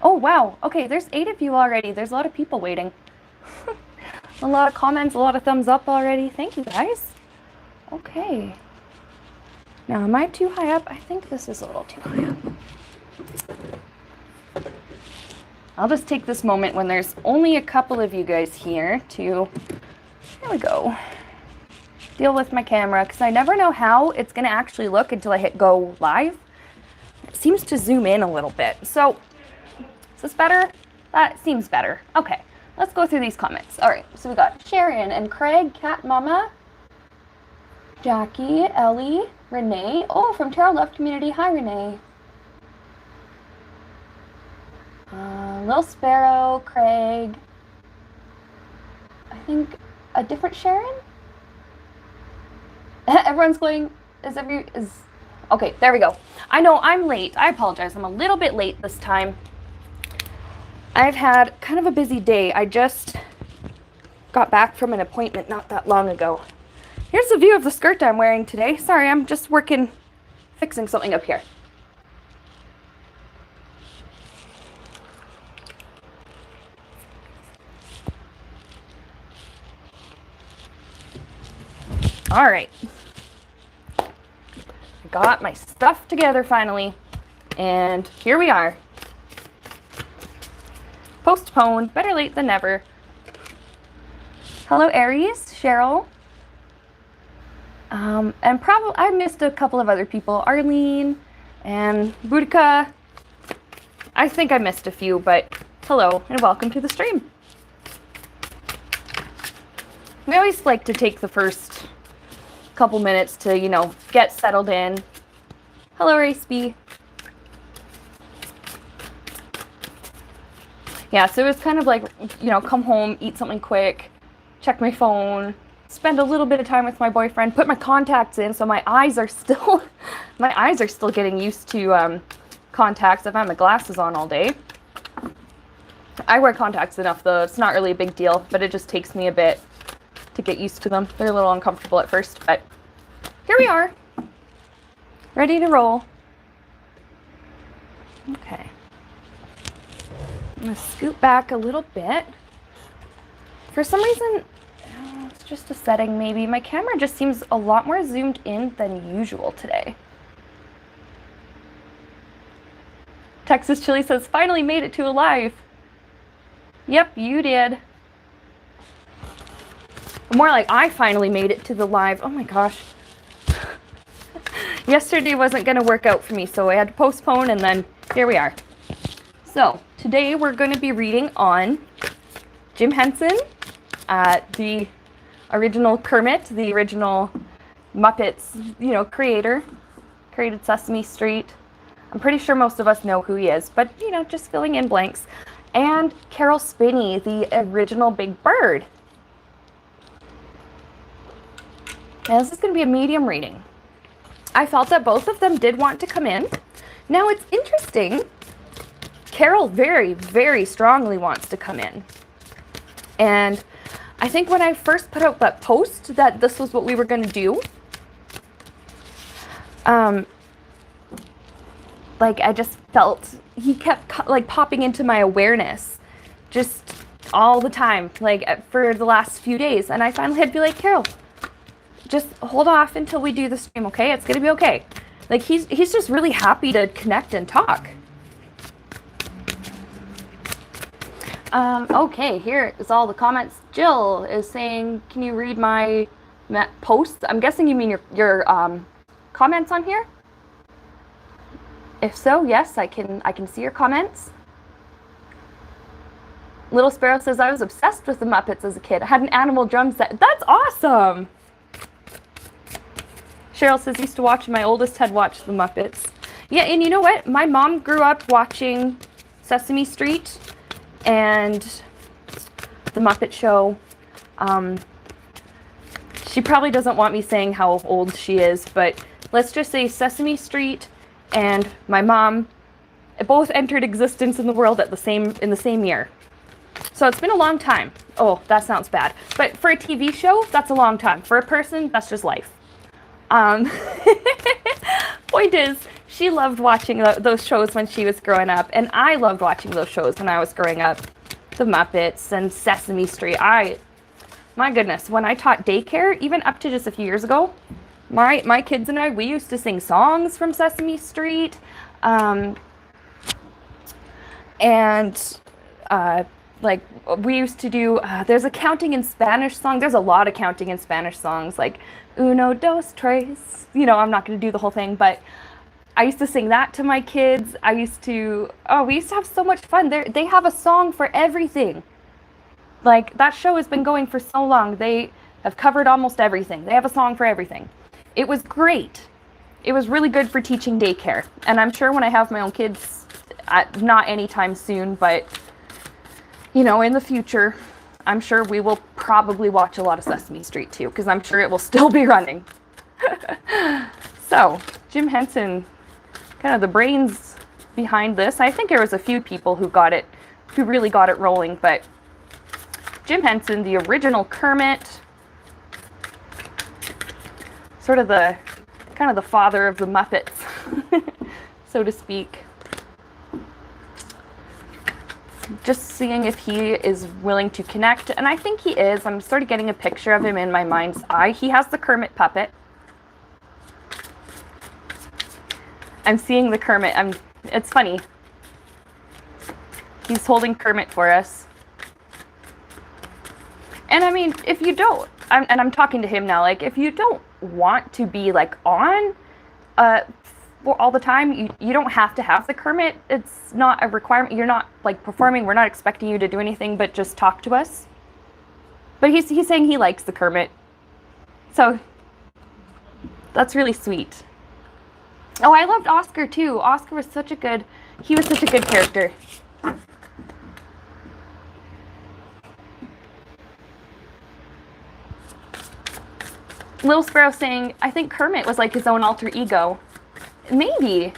Oh, wow. Okay, there's 8 of you already. There's a lot of people waiting. A lot of comments, a lot of thumbs up already. Thank you, guys. Okay. Now, am I too high up? I think this is a little too high up. I'll just take this moment when there's only a couple of you guys here to, there we go, deal with my camera, because I never know how it's going to actually look until I hit go live. It seems to zoom in a little bit. So, is this better? That seems better. Okay, let's go through these comments. All right, so we got Sharon and Craig, Cat Mama, Jackie, Ellie, Renee. Oh, from Caroll Love Community. Hi, Renee. Lil Sparrow, Craig. I think a different Sharon? Everyone's going, okay, there we go. I know I'm late. I apologize. I'm a little bit late this time. I've had kind of a busy day. I just got back from an appointment not that long ago. Here's a view of the skirt I'm wearing today. Sorry, I'm just fixing something up here. All right. I got my stuff together finally, and here we are. Postponed, better late than never. Hello, Aries, Cheryl. And probably I missed a couple of other people, Arlene and Boudica. I think I missed a few, but hello and welcome to the stream. We always like to take the first couple minutes to, you know, get settled in. Hello, Race B. Yeah, so it was kind of like, you know, come home, eat something quick, check my phone, spend a little bit of time with my boyfriend, put my contacts in, so my eyes are still getting used to contacts if I have my glasses on all day. I wear contacts enough though, it's not really a big deal, but it just takes me a bit to get used to them. They're a little uncomfortable at first, but here we are, ready to roll. Okay. I'm going to scoot back a little bit. For some reason, it's just a setting maybe. My camera just seems a lot more zoomed in than usual today. Texas Chili says, finally made it to a live. Yep, you did. More like I finally made it to the live. Oh my gosh. Yesterday wasn't going to work out for me, so I had to postpone, and then here we are. So, today we're going to be reading on Jim Henson, the original Kermit, the original Muppets, you know, creator, created Sesame Street. I'm pretty sure most of us know who he is, but, you know, just filling in blanks. And Caroll Spinney, the original Big Bird. Now, this is going to be a medium reading. I felt that both of them did want to come in. Now, it's interesting. Caroll very, very strongly wants to come in. And I think when I first put out that post that this was what we were going to do, like I just felt he kept like popping into my awareness just all the time, like for the last few days. And I finally had to be like, Caroll, just hold off until we do the stream, okay? It's going to be okay. Like he's just really happy to connect and talk. Okay, here is all the comments. Jill is saying, can you read my posts? I'm guessing you mean your comments on here? If so, yes, I can see your comments. Little Sparrow says, I was obsessed with the Muppets as a kid. I had an animal drum set. That's awesome! Cheryl says, used to watch, my oldest had watched the Muppets. Yeah, and you know what? My mom grew up watching Sesame Street and the Muppet Show. She probably doesn't want me saying how old she is, but let's just say Sesame Street and my mom both entered existence in the world at in the same year. So it's been a long time. Oh, that sounds bad. But for a TV show, that's a long time. For a person, that's just life. Point is, she loved watching those shows when she was growing up, and I loved watching those shows when I was growing up. The Muppets and Sesame Street. My goodness, when I taught daycare, even up to just a few years ago, my kids and I, we used to sing songs from Sesame Street, like we used to do, there's a counting in Spanish song. There's a lot of counting in Spanish songs, like uno, dos, tres. You know, I'm not going to do the whole thing, but I used to sing that to my kids. We used to have so much fun. They have a song for everything. Like, that show has been going for so long. They have covered almost everything. They have a song for everything. It was great. It was really good for teaching daycare. And I'm sure when I have my own kids, not anytime soon, but, you know, in the future, I'm sure we will probably watch a lot of Sesame Street too, because I'm sure it will still be running. So, Jim Henson, kind of the brains behind this. I think there was a few people who really got it rolling, but Jim Henson, the original Kermit, sort of the father of the Muppets, so to speak. Just seeing if he is willing to connect, and I think he is. I'm sort of getting a picture of him in my mind's eye. He has the Kermit puppet. I'm seeing the Kermit. It's funny. He's holding Kermit for us. And I mean, if you don't, I'm talking to him now, like, if you don't want to be, like, on for all the time, you don't have to have the Kermit. It's not a requirement. You're not, like, performing. We're not expecting you to do anything but just talk to us. But he's saying he likes the Kermit. So, that's really sweet. Oh, I loved Oscar, too. Oscar was such a good character. Little Sparrow saying, I think Kermit was like his own alter ego. Maybe.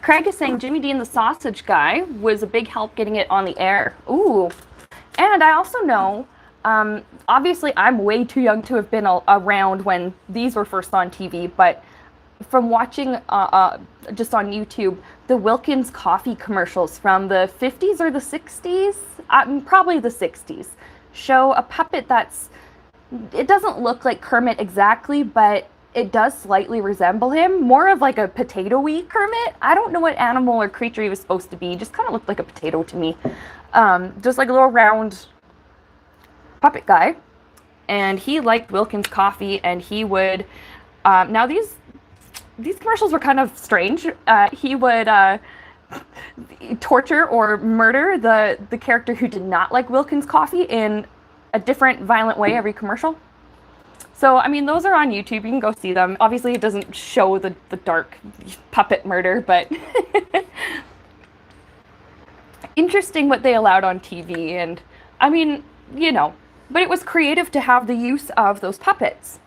Craig is saying Jimmy Dean the Sausage Guy was a big help getting it on the air. Ooh. And I also know, obviously I'm way too young to have been around when these were first on TV, but from watching just on YouTube, the Wilkins coffee commercials from the 50s or the 60s, probably the 60s, show a puppet it doesn't look like Kermit exactly, but it does slightly resemble him. More of like a potato-y Kermit. I don't know what animal or creature he was supposed to be. He just kind of looked like a potato to me. Just like a little round puppet guy. And he liked Wilkins coffee, and he would... now these commercials were kind of strange. He would torture or murder the character who did not like Wilkins coffee in a different violent way every commercial. So, I mean, those are on YouTube. You can go see them. Obviously, it doesn't show the dark puppet murder, but interesting what they allowed on TV. And, I mean, you know, but it was creative to have the use of those puppets.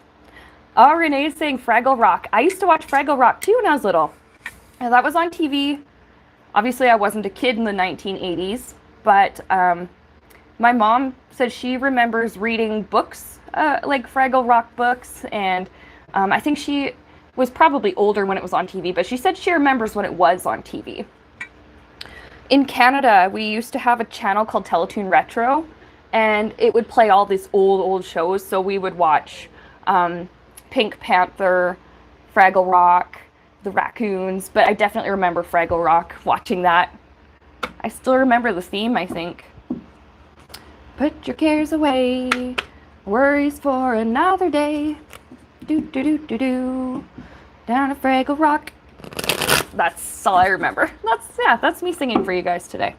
Oh, Renee is saying Fraggle Rock. I used to watch Fraggle Rock, too, when I was little. And that was on TV. Obviously, I wasn't a kid in the 1980s, but my mom said she remembers reading books, like Fraggle Rock books, and I think she was probably older when it was on TV, but she said she remembers when it was on TV. In Canada, we used to have a channel called Teletoon Retro, and it would play all these old shows, so we would watch Pink Panther, Fraggle Rock, the Raccoons, but I definitely remember Fraggle Rock, watching that. I still remember the theme, I think. Put your cares away, worries for another day. Do. Down at Fraggle Rock. That's all I remember. That's me singing for you guys today.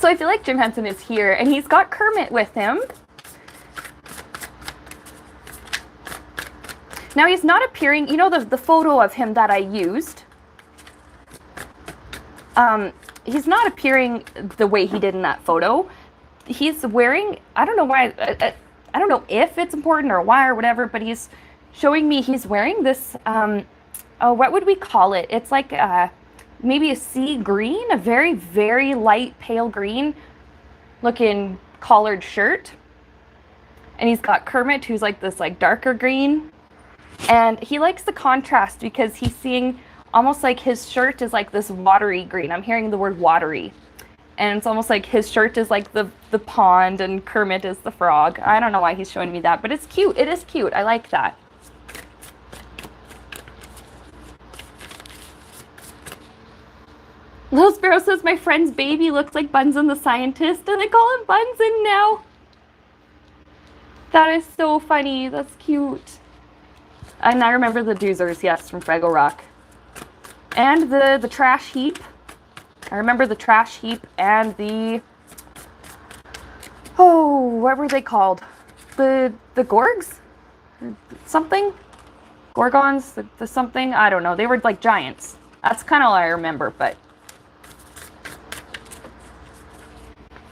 So I feel like Jim Henson is here, and he's got Kermit with him. Now he's not appearing, you know, the photo of him that I used. He's not appearing the way he did in that photo. He's wearing, I don't know why, I don't know if it's important or why or whatever, but he's showing me he's wearing this, what would we call it? It's like maybe a sea green, a very, very light pale green looking collared shirt. And he's got Kermit, who's like this like darker green. And he likes the contrast because he's seeing almost like his shirt is like this watery green. I'm hearing the word watery. And it's almost like his shirt is like the pond and Kermit is the frog. I don't know why he's showing me that, but it's cute. It is cute. I like that. Little Sparrow says, my friend's baby looks like Bunsen the Scientist, and they call him Bunsen now. That is so funny. That's cute. And I remember the Doozers, yes, from Fraggle Rock. And the trash heap. I remember the trash heap and the... Oh, what were they called? The Gorgs? Something? Gorgons? The something? I don't know. They were like giants. That's kind of all I remember, but...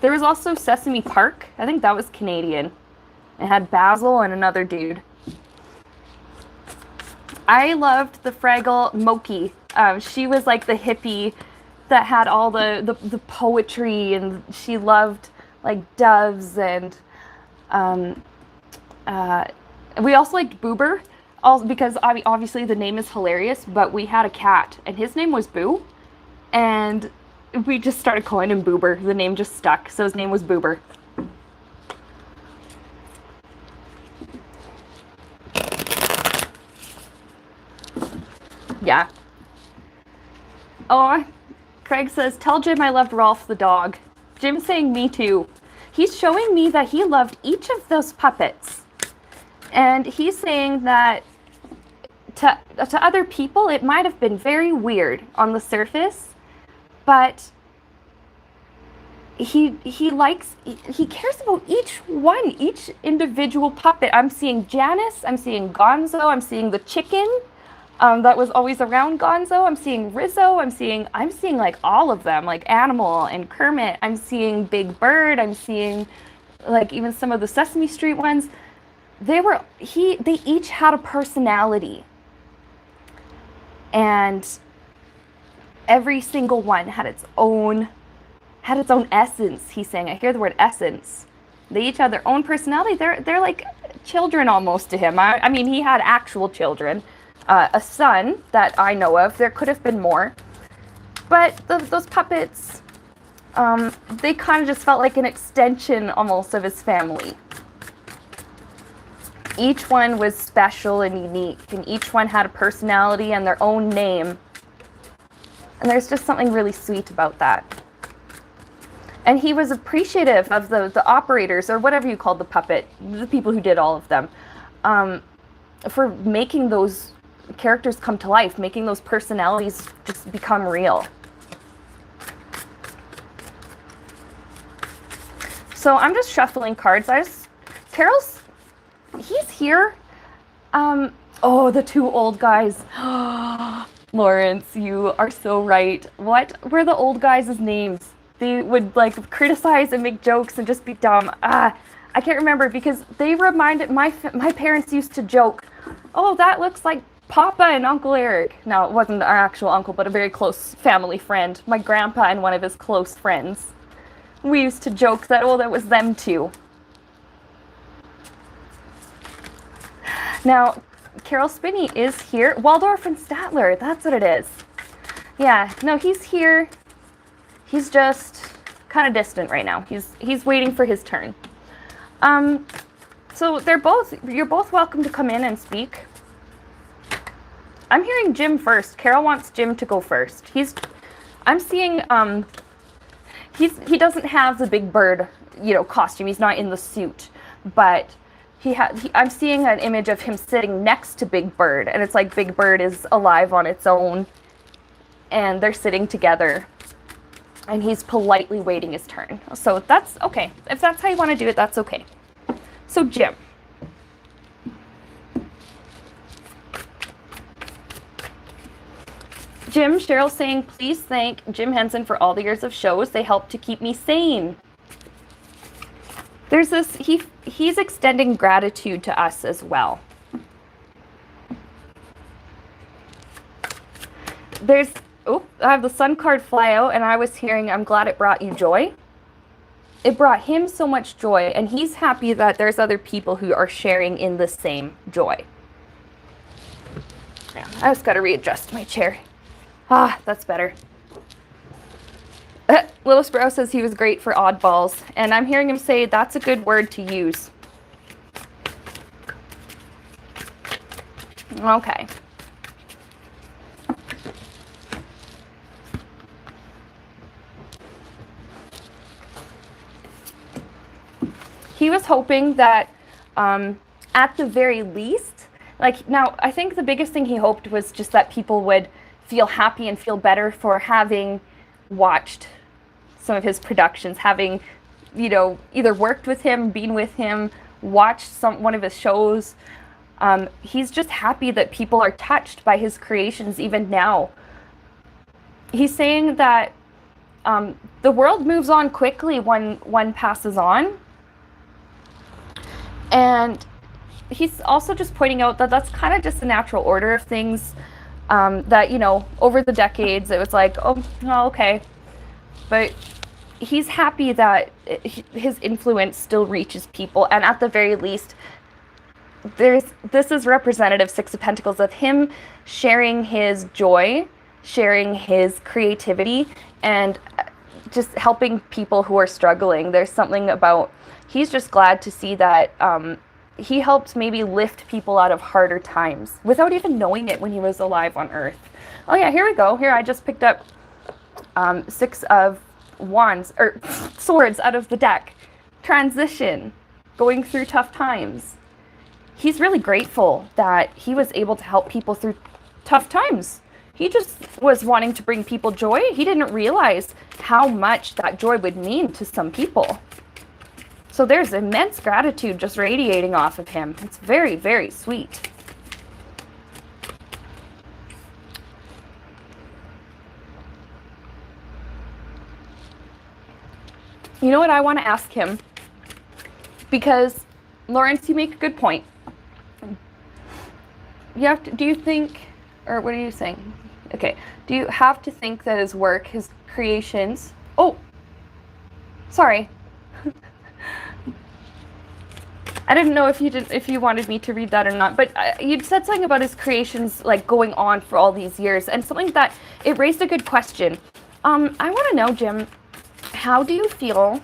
There was also Sesame Park. I think that was Canadian. It had Basil and another dude. I loved the Fraggle Moki. She was like the hippie that had all the poetry, and she loved like doves, and we also liked Boober, because obviously the name is hilarious, but we had a cat and his name was Boo, and we just started calling him Boober. The name just stuck, so his name was Boober. Yeah. Oh, Craig says, tell Jim I loved Rolf the dog. Jim's saying me too. He's showing me that he loved each of those puppets. And he's saying that to other people, it might have been very weird on the surface, but he cares about each individual puppet. I'm seeing Janice, I'm seeing Gonzo, I'm seeing the chicken that was always around Gonzo, I'm seeing Rizzo, I'm seeing like all of them, like Animal and Kermit, I'm seeing Big Bird, I'm seeing like even some of the Sesame Street ones. They each had a personality, and every single one had its own essence. He's saying, I hear the word essence. They each had their own personality. They're like children almost to him. I mean, he had actual children, a son that I know of. There could have been more, but those puppets, they kind of just felt like an extension almost of his family. Each one was special and unique, and each one had a personality and their own name. And there's just something really sweet about that. And he was appreciative of the operators, or whatever you called the puppet, the people who did all of them, for making those characters come to life, making those personalities just become real. So I'm just shuffling cards. Carol's... He's here. Oh, the two old guys. Lawrence, you are so right. What were the old guys' names? They would like criticize and make jokes and just be dumb. I can't remember, because they reminded my parents used to joke, oh, that looks like Papa and Uncle Eric. Now, it wasn't our actual uncle, but a very close family friend. My grandpa and one of his close friends. We used to joke that, oh, that was them two. Now, Caroll Spinney is here. Waldorf and Statler, that's what it is. Yeah, no, he's here. He's just kind of distant right now. He's waiting for his turn. So you're both welcome to come in and speak. I'm hearing Jim first. Caroll wants Jim to go first. I'm seeing, he doesn't have the Big Bird, costume. He's not in the suit, but I'm seeing an image of him sitting next to Big Bird, and it's like Big Bird is alive on its own, and they're sitting together, and he's politely waiting his turn. So that's okay. If that's how you want to do it, that's okay. So Jim. Jim, Cheryl's saying, please thank Jim Henson for all the years of shows. They helped to keep me sane. There's this, he's extending gratitude to us as well. I have the sun card fly out, and I was hearing, I'm glad it brought you joy. It brought him so much joy, and he's happy that there's other people who are sharing in the same joy. I just gotta readjust my chair. That's better. Little Sprout says he was great for oddballs, and I'm hearing him say that's a good word to use. Okay. He was hoping that at the very least, like, now I think the biggest thing he hoped was just that people would feel happy and feel better for having watched some of his productions, having, you know, either worked with him, been with him, watched one of his shows. He's just happy that people are touched by his creations even now. He's saying that the world moves on quickly when one passes on. And he's also just pointing out that that's kind of just the natural order of things, that, you know, over the decades, it was like, oh, okay. But he's happy that his influence still reaches people. And at the very least, this is representative, Six of Pentacles, of him sharing his joy, sharing his creativity, and just helping people who are struggling. There's something about, he's just glad to see that he helped maybe lift people out of harder times without even knowing it when he was alive on Earth. Oh yeah, here we go. Here, I just picked up Six of Wands, or Swords, out of the deck. Transition, going through tough times. He's really grateful that he was able to help people through tough times. He just was wanting to bring people joy. He didn't realize how much that joy would mean to some people. So there's immense gratitude just radiating off of him. It's very, very sweet. You know what I want to ask him? Because, Lawrence, you make a good point. You have to, do you think, or what are you saying? Okay, do you have to think that his work, his creations, oh, sorry. I didn't know if you wanted me to read that or not, but you'd said something about his creations like going on for all these years, and something that it raised a good question. I want to know, Jim, how do you feel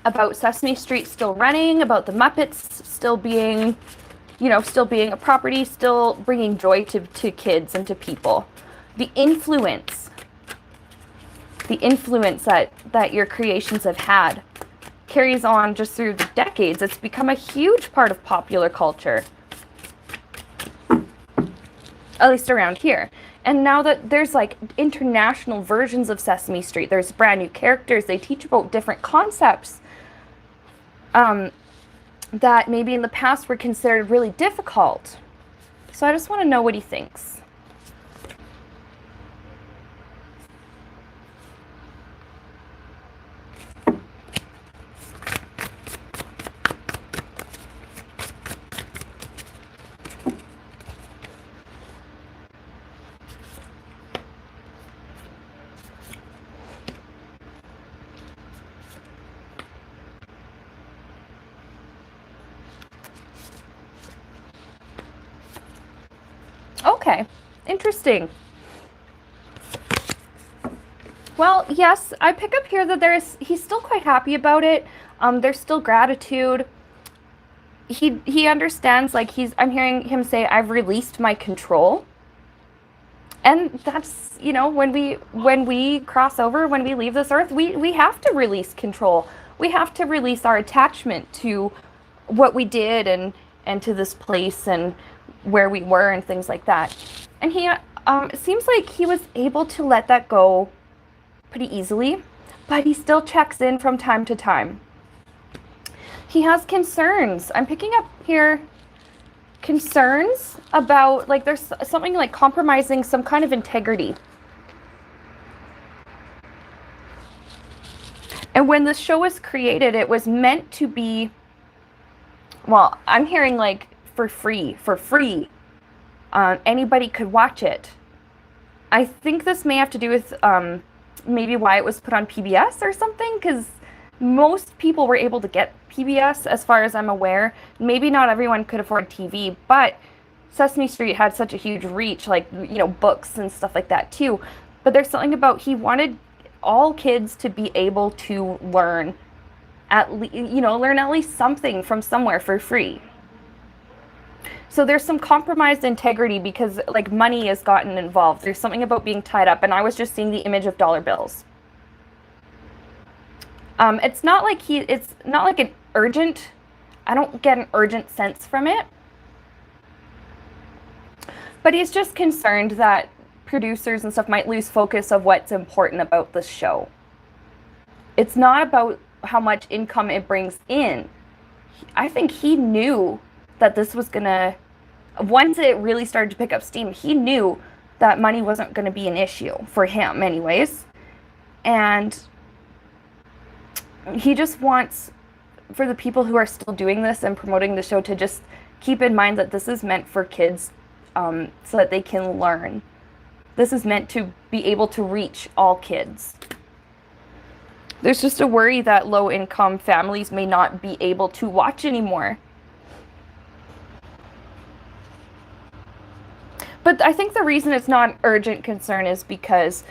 about Sesame Street still running, about the Muppets still being, you know, still being a property, still bringing joy to kids and to people? The influence that your creations have had carries on just through the decades. It's become a huge part of popular culture, at least around here. And now that there's like international versions of Sesame Street, there's brand new characters, they teach about different concepts that maybe in the past were considered really difficult. So I just want to know what he thinks. Okay, interesting. Well, yes, I pick up here that he's still quite happy about it. There's still gratitude. He understands, like, I'm hearing him say, I've released my control. And that's, you know, when we cross over, when we leave this earth, we have to release control. We have to release our attachment to what we did and to this place and where we were and things like that. And he it seems like he was able to let that go pretty easily, but he still checks in from time to time. He has concerns. I'm picking up here concerns about, like, there's something like compromising some kind of integrity. And when this show was created, it was meant to be, well, I'm hearing like for free. Anybody could watch it. I think this may have to do with maybe why it was put on PBS or something, because most people were able to get PBS, as far as I'm aware. Maybe not everyone could afford TV, but Sesame Street had such a huge reach, like, books and stuff like that too. But there's something about he wanted all kids to be able to learn learn at least something from somewhere for free. So there's some compromised integrity because like money has gotten involved. There's something about being tied up, and I was just seeing the image of dollar bills. It's not like an urgent, I don't get an urgent sense from it. But he's just concerned that producers and stuff might lose focus of what's important about the show. It's not about how much income it brings in. I think he knew that this was gonna, once it really started to pick up steam, he knew that money wasn't gonna be an issue for him anyways. And he just wants, for the people who are still doing this and promoting the show, to just keep in mind that this is meant for kids, so that they can learn. This is meant to be able to reach all kids. There's just a worry that low-income families may not be able to watch anymore. But I think the reason it's not an urgent concern is because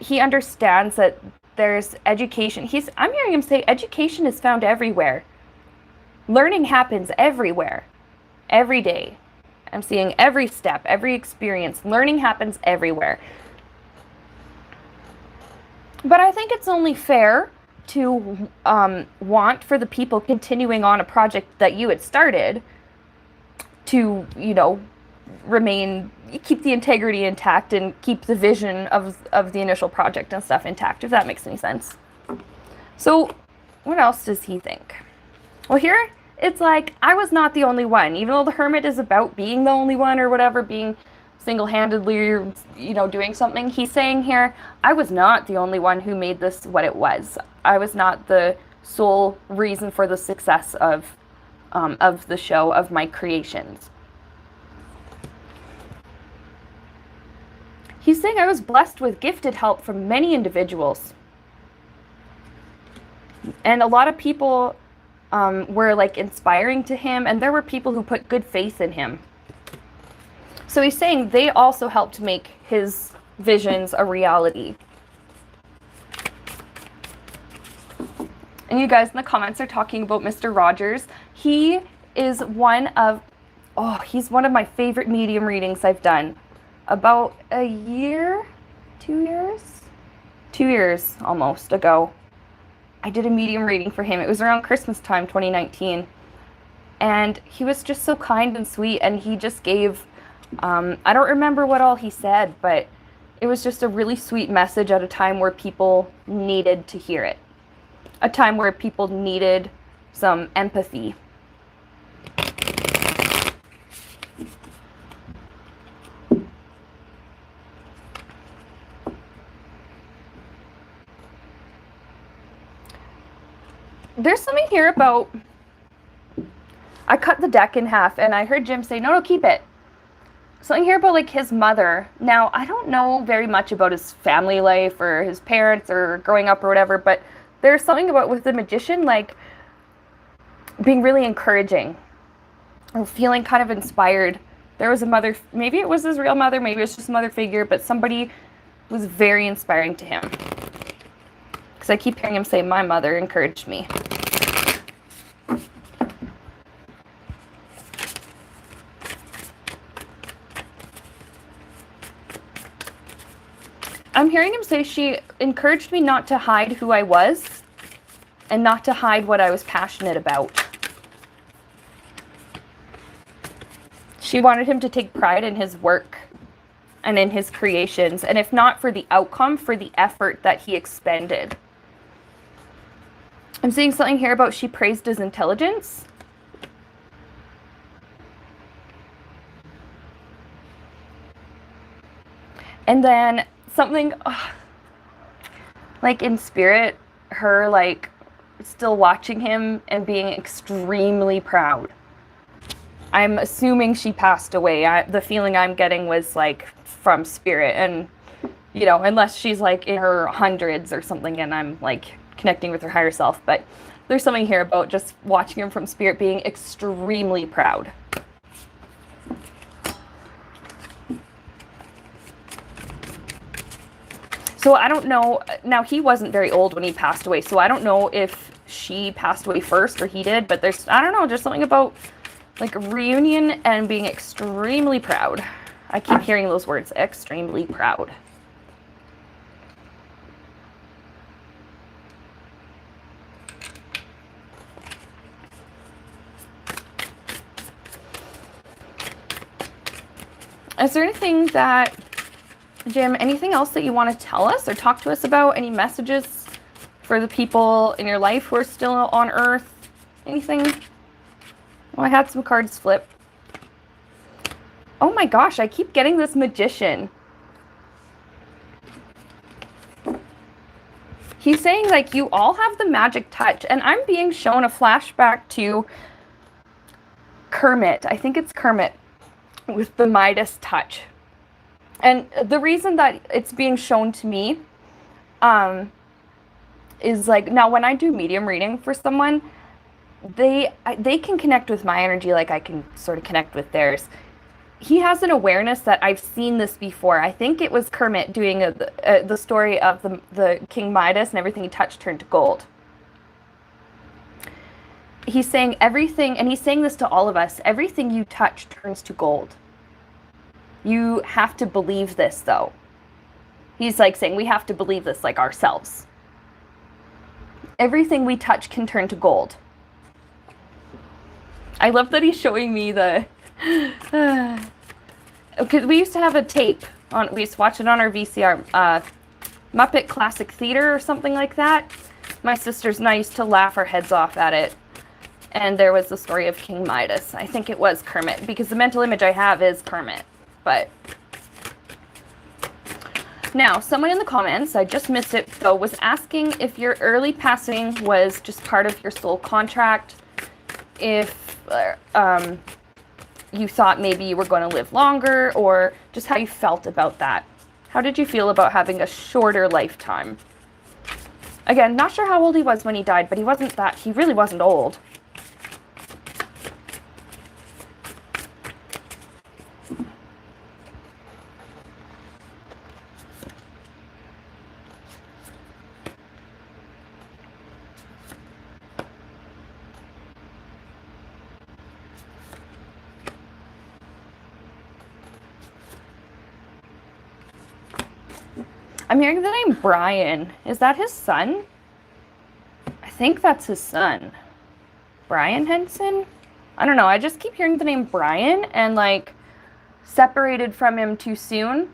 he understands that there's education. I'm hearing him say education is found everywhere. Learning happens everywhere, every day. I'm seeing every step, every experience. Learning happens everywhere. But I think it's only fair to want for the people continuing on a project that you had started to, keep the integrity intact and keep the vision of the initial project and stuff intact, if that makes any sense. So what else does he think? Well, here it's like, I was not the only one, even though the Hermit is about being the only one or whatever, being single-handedly, doing something. He's saying here, I was not the only one who made this what it was. I was not the sole reason for the success of the show, of my creations. He's saying I was blessed with gifted help from many individuals. And a lot of people were like inspiring to him, and there were people who put good faith in him. So he's saying they also helped make his visions a reality. And you guys in the comments are talking about Mr. Rogers. He is he's one of my favorite medium readings I've done. About a year, 2 years? 2 years almost ago, I did a medium reading for him. It was around Christmas time, 2019. And he was just so kind and sweet, and he just gave, I don't remember what all he said, but it was just a really sweet message at a time where people needed to hear it. A time where people needed some empathy. There's something here about, I cut the deck in half and I heard Jim say, no, keep it. Something here about like his mother. Now, I don't know very much about his family life or his parents or growing up or whatever, but there's something about with the magician, like being really encouraging or feeling kind of inspired. There was a mother, maybe it was his real mother, maybe it was just a mother figure, but somebody was very inspiring to him. Because I keep hearing him say, my mother encouraged me. I'm hearing him say she encouraged me not to hide who I was and not to hide what I was passionate about. She wanted him to take pride in his work and in his creations, and if not for the outcome, for the effort that he expended. I'm seeing something here about she praised his intelligence. And then something like in spirit, her like still watching him and being extremely proud. I'm assuming she passed away. The feeling I'm getting was like from spirit, and unless she's like in her hundreds or something and I'm like connecting with her higher self, but there's something here about just watching him from spirit being extremely proud. So I don't know. Now, he wasn't very old when he passed away, so I don't know if she passed away first or he did, but there's, I don't know, there's something about like a reunion and being extremely proud. I keep hearing those words, extremely proud. Is there anything that, Jim, anything else that you want to tell us or talk to us about? Any messages for the people in your life who are still on Earth? Anything? Oh, I had some cards flip. Oh my gosh, I keep getting this magician. He's saying, like, you all have the magic touch, and I'm being shown a flashback to Kermit. I think it's Kermit with the Midas touch. And the reason that it's being shown to me is, like, now when I do medium reading for someone, they can connect with my energy like I can sort of connect with theirs. He has an awareness that I've seen this before. I think it was Kermit doing the story of the King Midas, and everything he touched turned to gold. He's saying everything, and he's saying this to all of us, everything you touch turns to gold. You have to believe this, though. He's like saying we have to believe this, like, ourselves. Everything we touch can turn to gold. I love that he's showing me the... Because we used to have a tape on, we used to watch it on our VCR, Muppet Classic Theater or something like that. My sisters and I used to laugh our heads off at it. And there was the story of King Midas. I think it was Kermit, because the mental image I have is Kermit. But now, someone in the comments, I just missed it though, was asking if your early passing was just part of your soul contract, if you thought maybe you were going to live longer, or just how you felt about that. How did you feel about having a shorter lifetime? Again, not sure how old he was when he died, but he really wasn't old. I'm hearing the name Brian. Is that his son? I think that's his son. Brian Henson? I don't know. I just keep hearing the name Brian, and, like, separated from him too soon.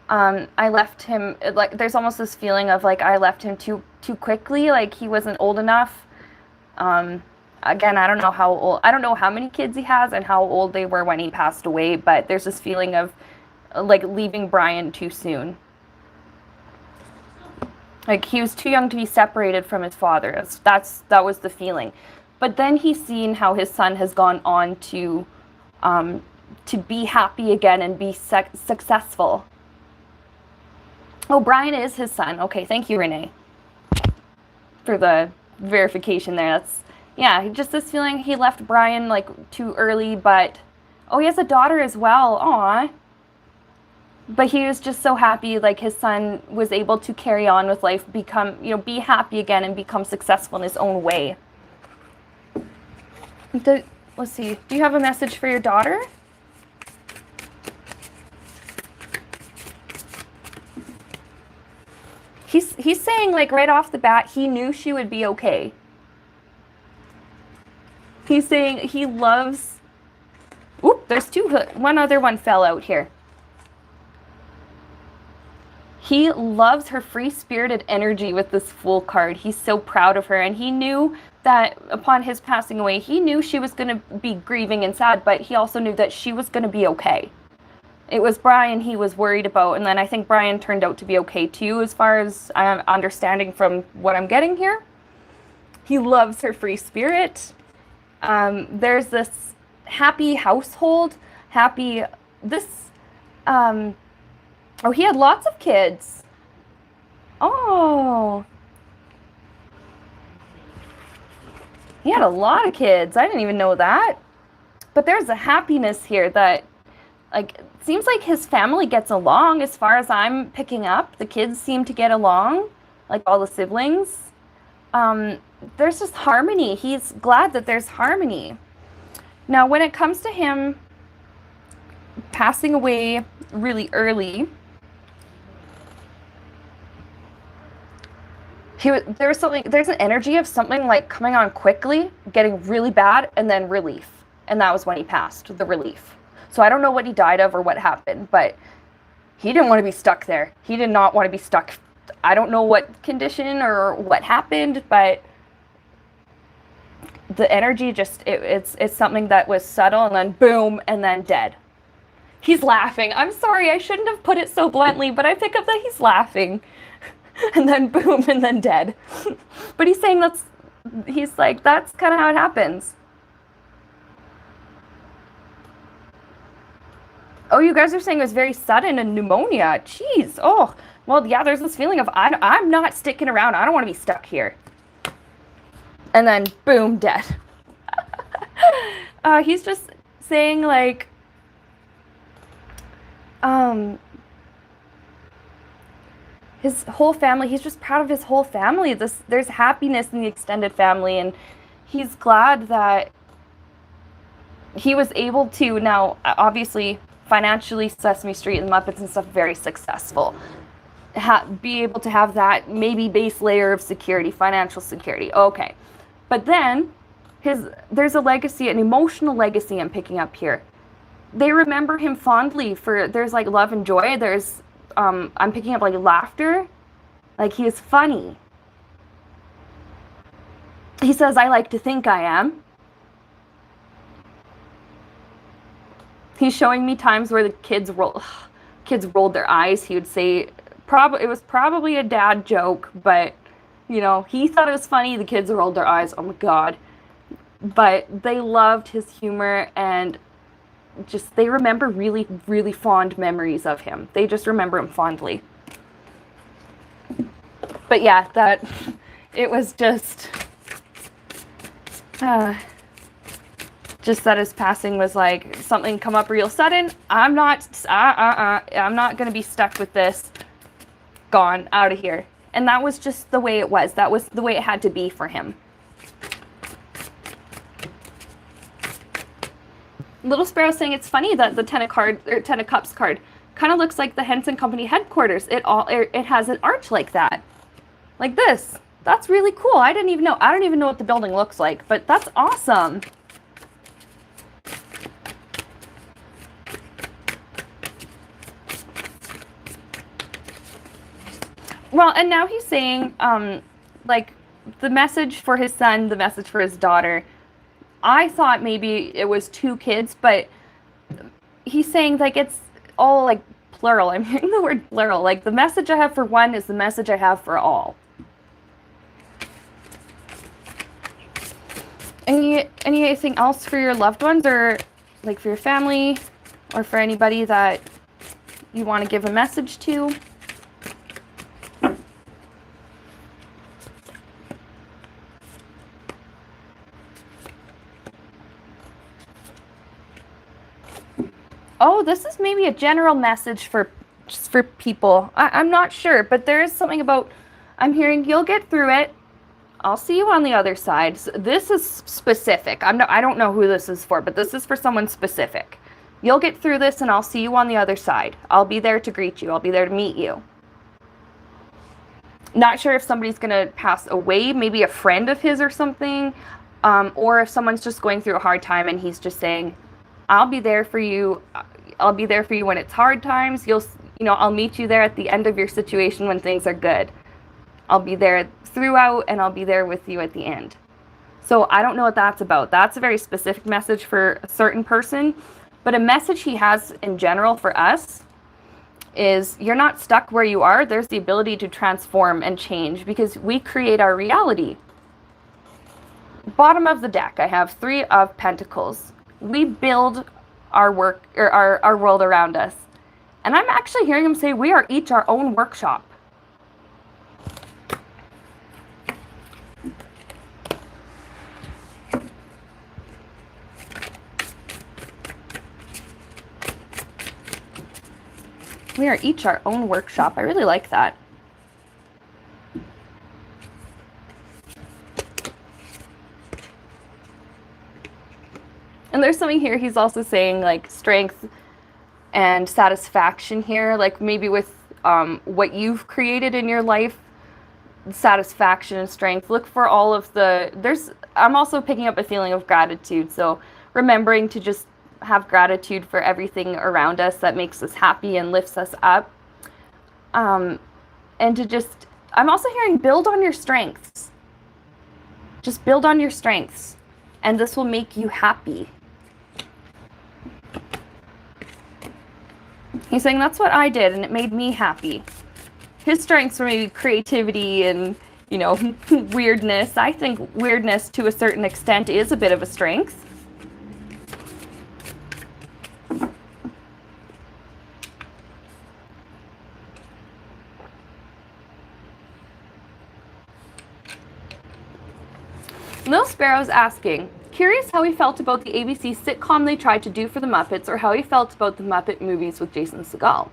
I left him, like, there's almost this feeling of, like, I left him too quickly, like he wasn't old enough. Again, I don't know how old, I don't know how many kids he has and how old they were when he passed away, but there's this feeling of, like, leaving Brian too soon. Like, he was too young to be separated from his father. That was the feeling. But then he's seen how his son has gone on to be happy again and be successful. Oh, Brian is his son. Okay, thank you, Renee, for the verification there. That's, yeah, just this feeling he left Brian, like, too early, but, oh, he has a daughter as well. Aw. But he was just so happy, like, his son was able to carry on with life, become, you know, be happy again and become successful in his own way. Let's see, do you have a message for your daughter? He's saying, like, right off the bat, he knew she would be okay. He's saying he loves... Oop, there's two. One other one fell out here. He loves her free-spirited energy with this Fool card. He's so proud of her, and he knew that upon his passing away, he knew she was going to be grieving and sad, but he also knew that she was going to be okay. It was Brian he was worried about, and then I think Brian turned out to be okay too, as far as I'm understanding from what I'm getting here. He loves her free spirit. There's this happy household, oh, he had lots of kids. Oh. He had a lot of kids. I didn't even know that. But there's a happiness here that Like, it seems like his family gets along as far as I'm picking up. The kids seem to get along, like all the siblings. Um, there's just harmony. He's glad that there's harmony. Now, when it comes to him passing away really early, there's an energy of something like coming on quickly, getting really bad, and then relief. And that was when he passed, the relief. So I don't know what he died of or what happened, but he didn't want to be stuck there. He did not want to be stuck. I don't know what condition or what happened, but the energy just, it's something that was subtle and then boom, and then dead. He's laughing. I'm sorry, I shouldn't have put it so bluntly, but I pick up that he's laughing. And then boom, and then dead. But he's saying he's like, that's kind of how it happens. Oh, you guys are saying it was very sudden and pneumonia. Jeez. Oh, well, yeah, there's this feeling of I'm not sticking around. I don't want to be stuck here. And then, boom, dead. He's just saying, like, his whole family, he's just proud of his whole family. There's happiness in the extended family, and he's glad that he was able to, now, obviously, financially, Sesame Street and Muppets and stuff, very successful. Be able to have that maybe base layer of security, financial security. Okay. But then there's a legacy, an emotional legacy I'm picking up here. They remember him fondly there's like love and joy. There's, I'm picking up like laughter. Like, he is funny. He says, I like to think I am. He's showing me times where the kids rolled their eyes. He would say, it was probably a dad joke, but, you know, he thought it was funny. The kids rolled their eyes. Oh my God. But they loved his humor, and just, they remember really, really fond memories of him. They just remember him fondly. But yeah, it was just that his passing was like something come up real sudden. I'm not going to be stuck with this. Gone, out of here. And that was just the way it was. That was the way it had to be for him. Little Sparrow saying it's funny that the Ten of Cups card kind of looks like the Henson Company headquarters. It has an arch like that. Like this. That's really cool. I don't even know what the building looks like, but that's awesome. Well, and now he's saying, like, the message for his son, the message for his daughter. I thought maybe it was 2 kids, but he's saying, like, it's all, like, plural. I'm hearing the word plural. Like, the message I have for one is the message I have for all. Anything else for your loved ones, or, like, for your family, or for anybody that you want to give a message to? Oh, this is maybe a general message just for people. I'm not sure, but there is something about, I'm hearing you'll get through it. I'll see you on the other side. So this is specific. I don't know who this is for, but this is for someone specific. You'll get through this, and I'll see you on the other side. I'll be there to greet you. I'll be there to meet you. Not sure if somebody's going to pass away, maybe a friend of his or something, or if someone's just going through a hard time and he's just saying, I'll be there for you. I'll be there for you when it's hard times. I'll meet you there at the end of your situation when things are good. I'll be there throughout, and I'll be there with you at the end. So I don't know what that's about. That's a very specific message for a certain person. But a message he has in general for us is, you're not stuck where you are. There's the ability to transform and change, because we create our reality. Bottom of the deck, I have 3 of Pentacles. We build our work, or our world around us. And I'm actually hearing him say we are each our own workshop. We are each our own workshop. I really like that. And there's something here he's also saying, like, strength and satisfaction here, like maybe with what you've created in your life, satisfaction and strength. Look for all of I'm also picking up a feeling of gratitude. So remembering to just have gratitude for everything around us that makes us happy and lifts us up. And to just, I'm also hearing build on your strengths. Just build on your strengths. And this will make you happy. He's saying that's what I did and it made me happy. His strengths were maybe creativity and, you know, weirdness. I think weirdness to a certain extent is a bit of a strength. Lil Sparrow's asking, curious how he felt about the ABC sitcom they tried to do for the Muppets, or how he felt about the Muppet movies with Jason Segel.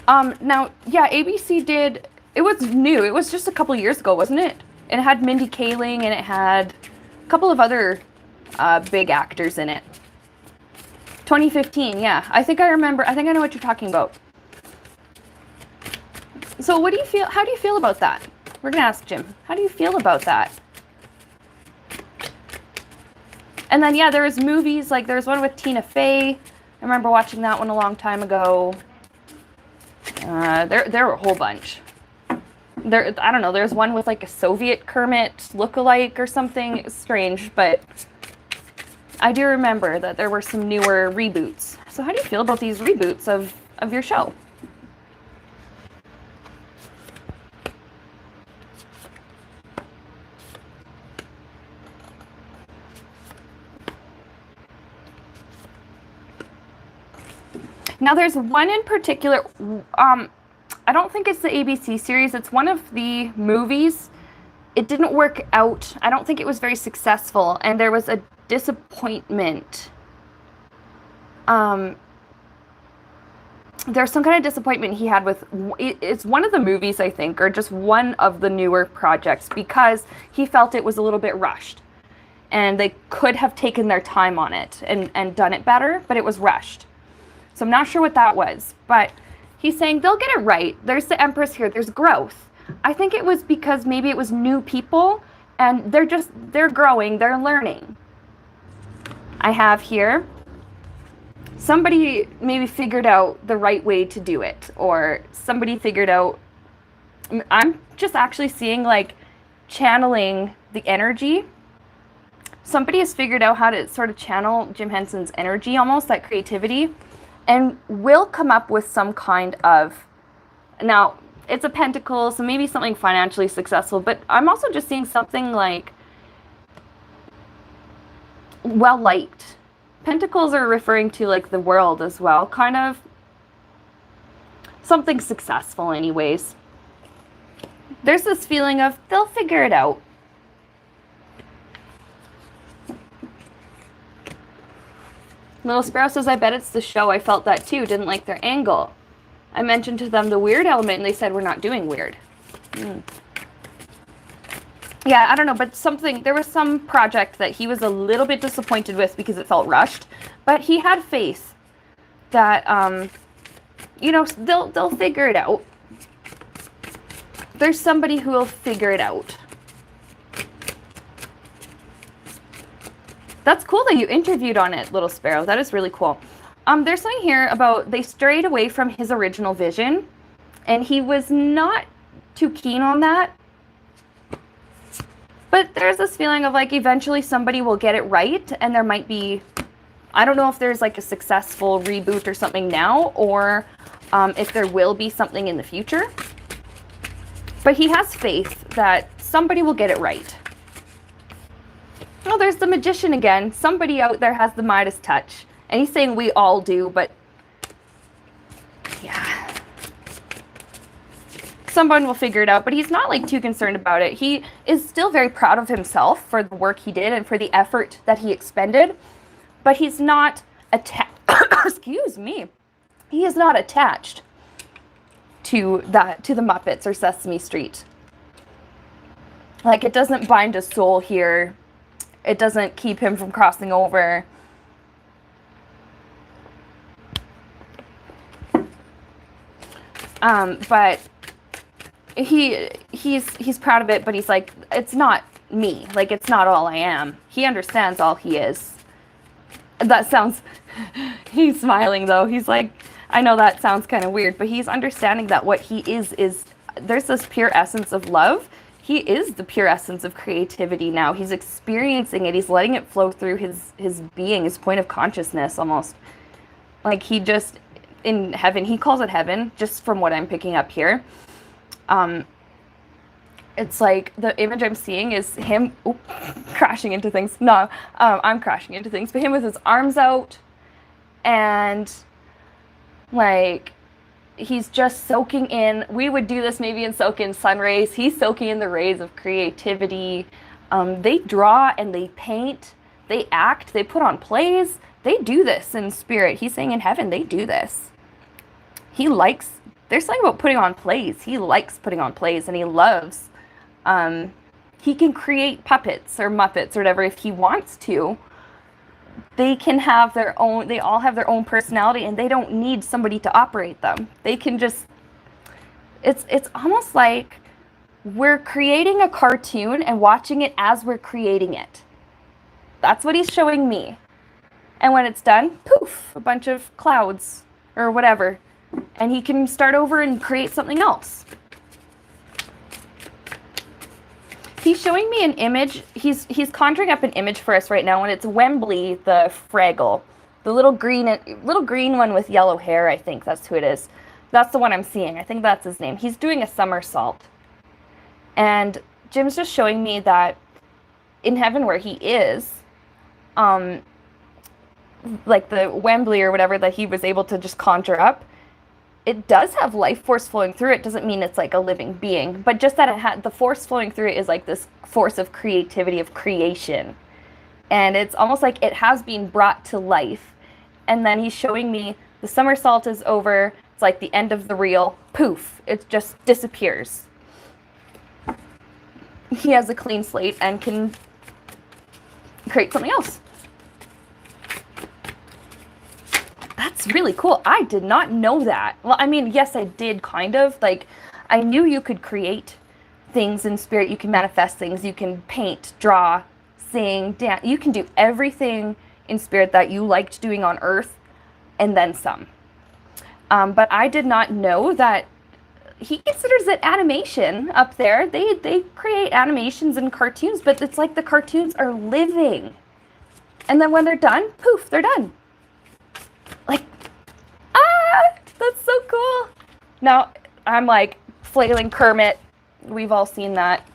Now, yeah, ABC did, it was new. It was just a couple years ago, wasn't it? And it had Mindy Kaling, and it had a couple of other big actors in it. 2015, yeah. I think I know what you're talking about. So how do you feel about that? We're going to ask Jim. How do you feel about that? And then, yeah, there was movies, like there was one with Tina Fey. I remember watching that one a long time ago. There were a whole bunch. I don't know, there's one with like a Soviet Kermit lookalike or something. It's strange, but I do remember that there were some newer reboots. So how do you feel about these reboots of your show? Now, there's one in particular, I don't think it's the ABC series, it's one of the movies. It didn't work out. I don't think it was very successful, and there was a disappointment. There's some kind of disappointment he had with, it's one of the movies, I think, or just one of the newer projects, because he felt it was a little bit rushed. And they could have taken their time on it and done it better, but it was rushed. So I'm not sure what that was, but he's saying they'll get it right. There's the Empress here. There's growth. I think it was because maybe it was new people and they're growing, they're learning. I have here, somebody maybe figured out the right way to do it, or somebody figured out, I'm just actually seeing like channeling the energy. Somebody has figured out how to sort of channel Jim Henson's energy, almost that creativity. And will come up with some kind of, now it's a pentacle, so maybe something financially successful, but I'm also just seeing something like well-liked. Pentacles are referring to like the world as well, kind of something successful anyways. There's this feeling of they'll figure it out. Little Sparrow says, I bet it's the show. I felt that too. Didn't like their angle. I mentioned to them the weird element and they said we're not doing weird. Yeah, I don't know, but there was some project that he was a little bit disappointed with because it felt rushed, but he had faith that, you know, they'll figure it out. There's somebody who will figure it out. That's cool that you interviewed on it, Little Sparrow. That is really cool. There's something here about they strayed away from his original vision, and he was not too keen on that. But there's this feeling of like eventually somebody will get it right, and there might be, I don't know if there's like a successful reboot or something now, or if there will be something in the future. But he has faith that somebody will get it right. Oh, there's the magician again. Somebody out there has the Midas touch. And he's saying we all do, but yeah. Someone will figure it out, but he's not like too concerned about it. He is still very proud of himself for the work he did and for the effort that he expended, but he's not excuse me. he is not attached to the Muppets or Sesame Street. Like, it doesn't bind a soul here. It doesn't keep him from crossing over. But he's proud of it, but he's like, it's not me. Like, it's not all I am. He understands all he is. That sounds, he's smiling though. He's like, I know that sounds kind of weird, but he's understanding that what he is, there's this pure essence of love. He is the pure essence of creativity now. He's experiencing it. He's letting it flow through his being, his point of consciousness almost. Like, he just, in heaven, he calls it heaven, just from what I'm picking up here. It's like, the image I'm seeing is him crashing into things. No, I'm crashing into things. But him with his arms out, and like, he's just soaking in. We would do this maybe and soak in sun rays. He's soaking in the rays of creativity. They draw and they paint. They act. They put on plays. They do this in spirit. He's saying in heaven, they do this. He likes, there's something about putting on plays. He likes putting on plays, and he loves. He can create puppets or Muppets or whatever if he wants to. They can have their own, they all have their own personality, and they don't need somebody to operate them. They can just, it's almost like we're creating a cartoon and watching it as we're creating it. That's what he's showing me. And when it's done, poof, a bunch of clouds or whatever. And he can start over and create something else. He's showing me an image. He's conjuring up an image for us right now, and it's Wembley the Fraggle. The little green one with yellow hair, I think that's who it is. That's the one I'm seeing. I think that's his name. He's doing a somersault. And Jim's just showing me that in heaven where he is, like the Wembley or whatever that he was able to just conjure up, it does have life force flowing through it. Doesn't mean it's like a living being, but just that it had the force flowing through it is like this force of creativity, of creation. And it's almost like it has been brought to life. And then he's showing me the somersault is over. It's like the end of the reel. Poof, it just disappears. He has a clean slate and can create something else. That's really cool. I did not know that. Well, I mean, yes, I did kind of. Like, I knew you could create things in spirit. You can manifest things. You can paint, draw, sing, dance. You can do everything in spirit that you liked doing on earth and then some. But I did not know that he considers it animation up there. They create animations and cartoons, but it's like the cartoons are living. And then when they're done, poof, they're done. Like, that's so cool. Now, I'm like flailing Kermit. We've all seen that.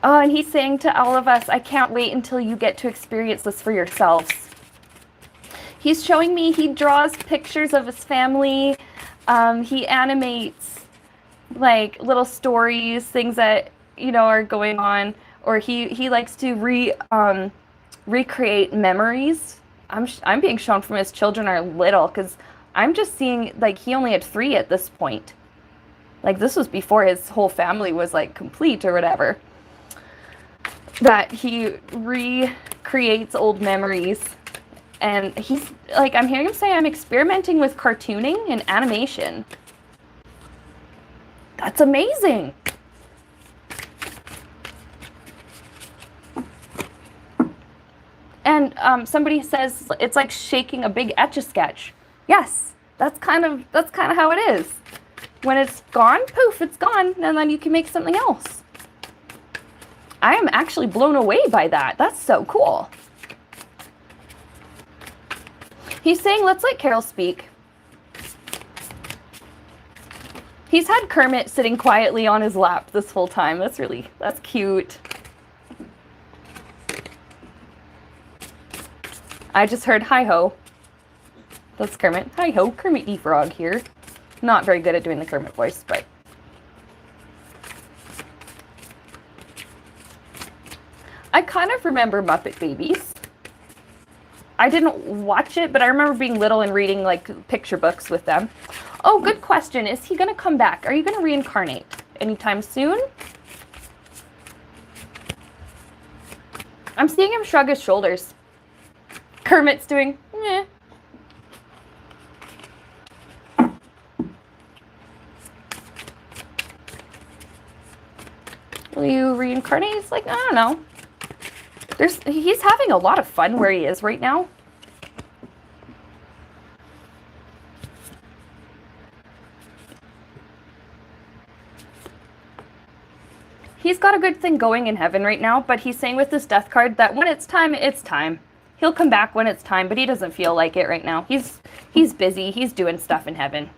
Oh, and he's saying to all of us, I can't wait until you get to experience this for yourselves. He's showing me, he draws pictures of his family. He animates like little stories, things that, you know, are going on. Or he likes to recreate memories. I'm being shown from his children are little, because I'm just seeing, like, he only had 3 at this point. Like, this was before his whole family was, like, complete or whatever. That he recreates old memories. And he's, like, I'm hearing him say, I'm experimenting with cartooning and animation. That's amazing. And somebody says it's like shaking a big Etch-a-Sketch. Yes, that's kind of how it is. When it's gone, poof, it's gone, and then you can make something else. I am actually blown away by that. That's so cool. He's saying, let's let Caroll speak. He's had Kermit sitting quietly on his lap this whole time. That's cute. I just heard hi-ho. That's Kermit. Hi-ho, Kermit the Frog here. Not very good at doing the Kermit voice, but... I kind of remember Muppet Babies. I didn't watch it, but I remember being little and reading like picture books with them. Oh, good question. Is he gonna come back? Are you gonna reincarnate anytime soon? I'm seeing him shrug his shoulders. Kermit's doing, meh. Will you reincarnate? He's like, I don't know. He's having a lot of fun where he is right now. He's got a good thing going in heaven right now, but he's saying with this death card that when it's time, it's time. He'll come back when it's time, but he doesn't feel like it right now. He's busy. He's doing stuff in heaven.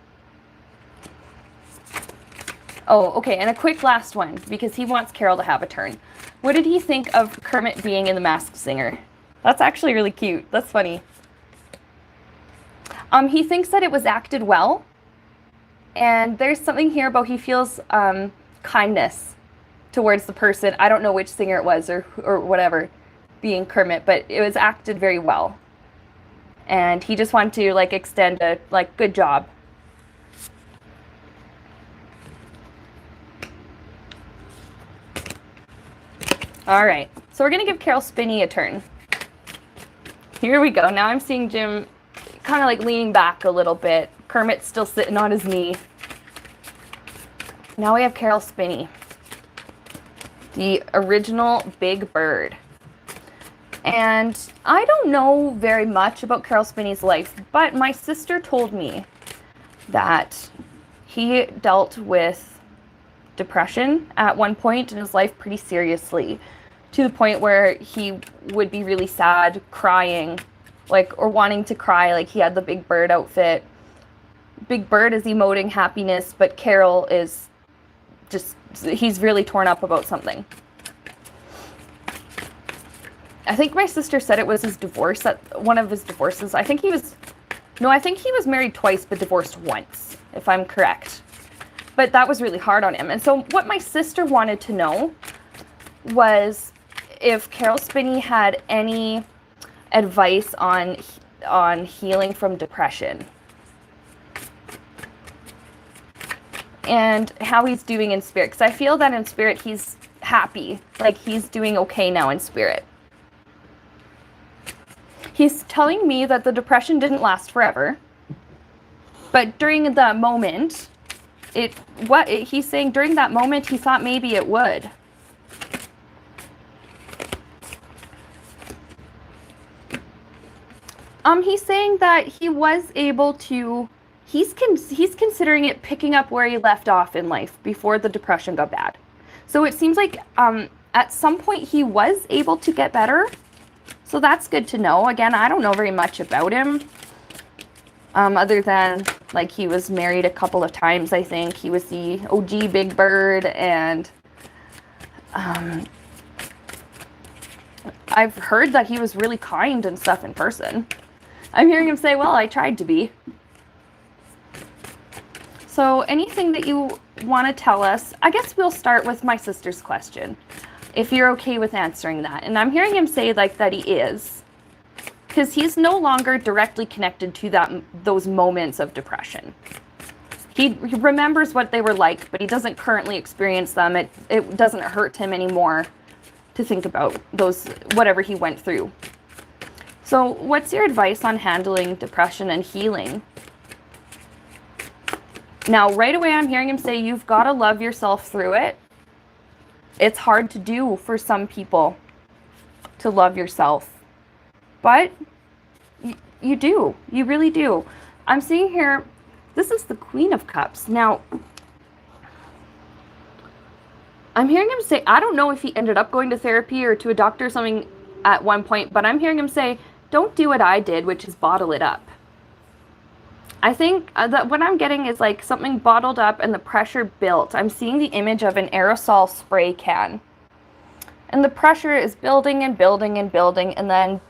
Oh, okay, and a quick last one, because he wants Caroll to have a turn. What did he think of Kermit being in The Masked Singer? That's actually really cute. That's funny. He thinks that it was acted well, and there's something here about he feels kindness towards the person. I don't know which singer it was or whatever, being Kermit, but it was acted very well. And he just wanted to like extend a like good job. All right, so we're gonna give Caroll Spinney a turn. Here we go. Now I'm seeing Jim kind of like leaning back a little bit. Kermit's still sitting on his knee. Now we have Caroll Spinney, the original Big Bird. And I don't know very much about Caroll Spinney's life, but my sister told me that he dealt with depression at one point in his life pretty seriously, to the point where he would be really sad, crying, like, or wanting to cry, like he had the Big Bird outfit. Big Bird is emoting happiness, but Caroll is just, he's really torn up about something. I think my sister said it was his divorce, one of his divorces. I think he was married twice, but divorced once, if I'm correct. But that was really hard on him. And so what my sister wanted to know was if Caroll Spinney had any advice on healing from depression. And how he's doing in spirit. Because I feel that in spirit he's happy. Like he's doing okay now in spirit. He's telling me that the depression didn't last forever. But during the moment, he's saying during that moment he thought maybe it would. He's saying that he was able to, he's considering it picking up where he left off in life before the depression got bad. So it seems like at some point he was able to get better. So that's good to know. Again, I don't know very much about him. Other than, like, he was married a couple of times, I think. He was the OG Big Bird, and I've heard that he was really kind and stuff in person. I'm hearing him say, well, I tried to be. So anything that you want to tell us, I guess we'll start with my sister's question, if you're okay with answering that. And I'm hearing him say, like, that he is. Because he's no longer directly connected to those moments of depression. He remembers what they were like, but he doesn't currently experience them. It doesn't hurt him anymore to think about those, whatever he went through. So what's your advice on handling depression and healing? Now, right away, I'm hearing him say, you've got to love yourself through it. It's hard to do for some people to love yourself. But you do. You really do. I'm seeing here, this is the Queen of Cups. Now, I'm hearing him say, I don't know if he ended up going to therapy or to a doctor or something at one point, but I'm hearing him say, don't do what I did, which is bottle it up. I think that what I'm getting is like something bottled up and the pressure built. I'm seeing the image of an aerosol spray can. And the pressure is building and building and building, and then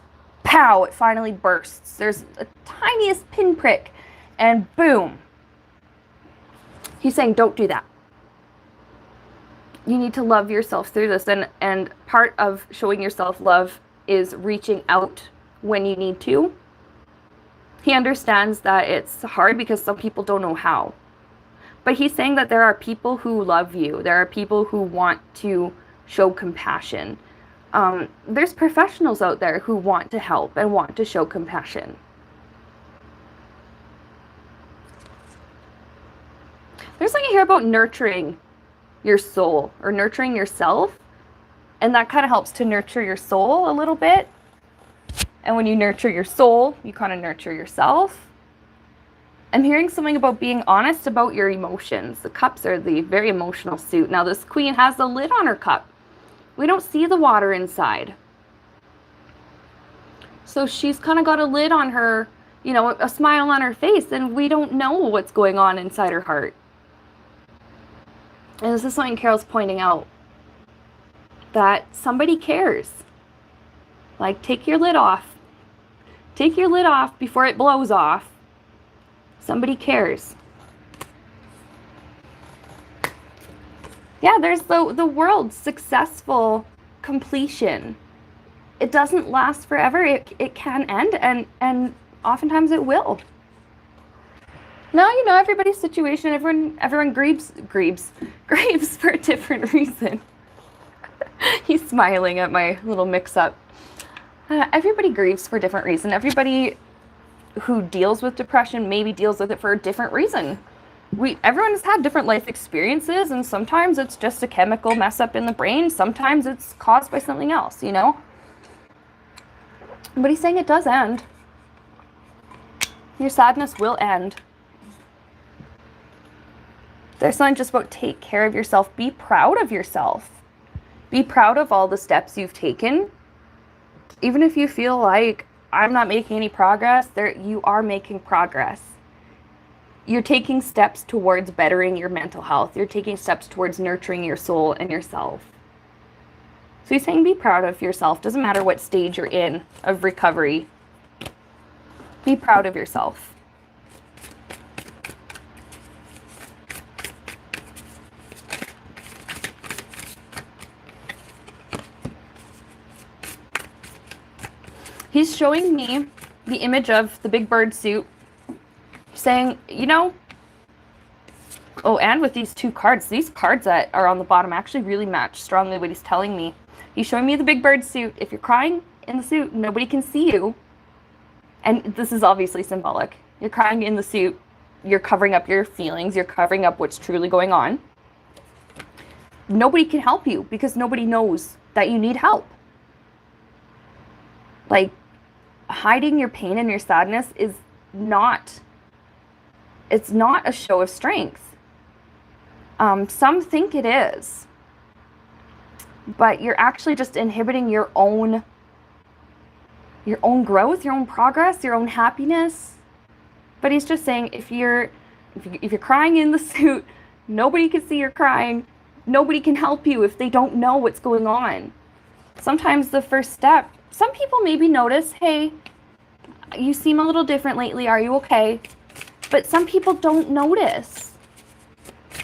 pow, it finally bursts. There's a tiniest pinprick, and boom. He's saying, don't do that. You need to love yourself through this, and part of showing yourself love is reaching out when you need to. He understands that it's hard because some people don't know how. But he's saying that there are people who love you. There are people who want to show compassion. There's professionals out there who want to help and want to show compassion. There's something here about nurturing your soul or nurturing yourself. And that kind of helps to nurture your soul a little bit. And when you nurture your soul, you kind of nurture yourself. I'm hearing something about being honest about your emotions. The cups are the very emotional suit. Now this queen has the lid on her cup. We don't see the water inside. So she's kind of got a lid on her, you know, a smile on her face, and we don't know what's going on inside her heart. And this is something Carol's pointing out. That somebody cares. Like, take your lid off. Take your lid off before it blows off. Somebody cares. Yeah, there's the world's successful completion. It doesn't last forever. It can end, and oftentimes it will. Now, you know, everybody's situation, everyone grieves for a different reason. He's smiling at my little mix-up. Everybody grieves for a different reason. Everybody who deals with depression maybe deals with it for a different reason. Everyone has had different life experiences, and sometimes it's just a chemical mess up in the brain. Sometimes it's caused by something else, you know? But he's saying it does end. Your sadness will end. There's something just about take care of yourself. Be proud of yourself. Be proud of all the steps you've taken. Even if you feel like I'm not making any progress, you are making progress. You're taking steps towards bettering your mental health. You're taking steps towards nurturing your soul and yourself. So he's saying be proud of yourself. Doesn't matter what stage you're in of recovery. Be proud of yourself. He's showing me the image of the big bird suit, saying, you know, oh, and with these cards that are on the bottom actually really match strongly what he's telling me. He's showing me the big bird suit. If you're crying in the suit, nobody can see you. And this is obviously symbolic. You're crying in the suit. You're covering up your feelings. You're covering up what's truly going on. Nobody can help you because nobody knows that you need help. Like, hiding your pain and your sadness is not a show of strength. Some think it is, but you're actually just inhibiting your own growth, your own progress, your own happiness. But he's just saying if you're crying in the suit, nobody can see you're crying. Nobody can help you if they don't know what's going on. Sometimes the first step, some people maybe notice, hey, you seem a little different lately. Are you okay? But some people don't notice.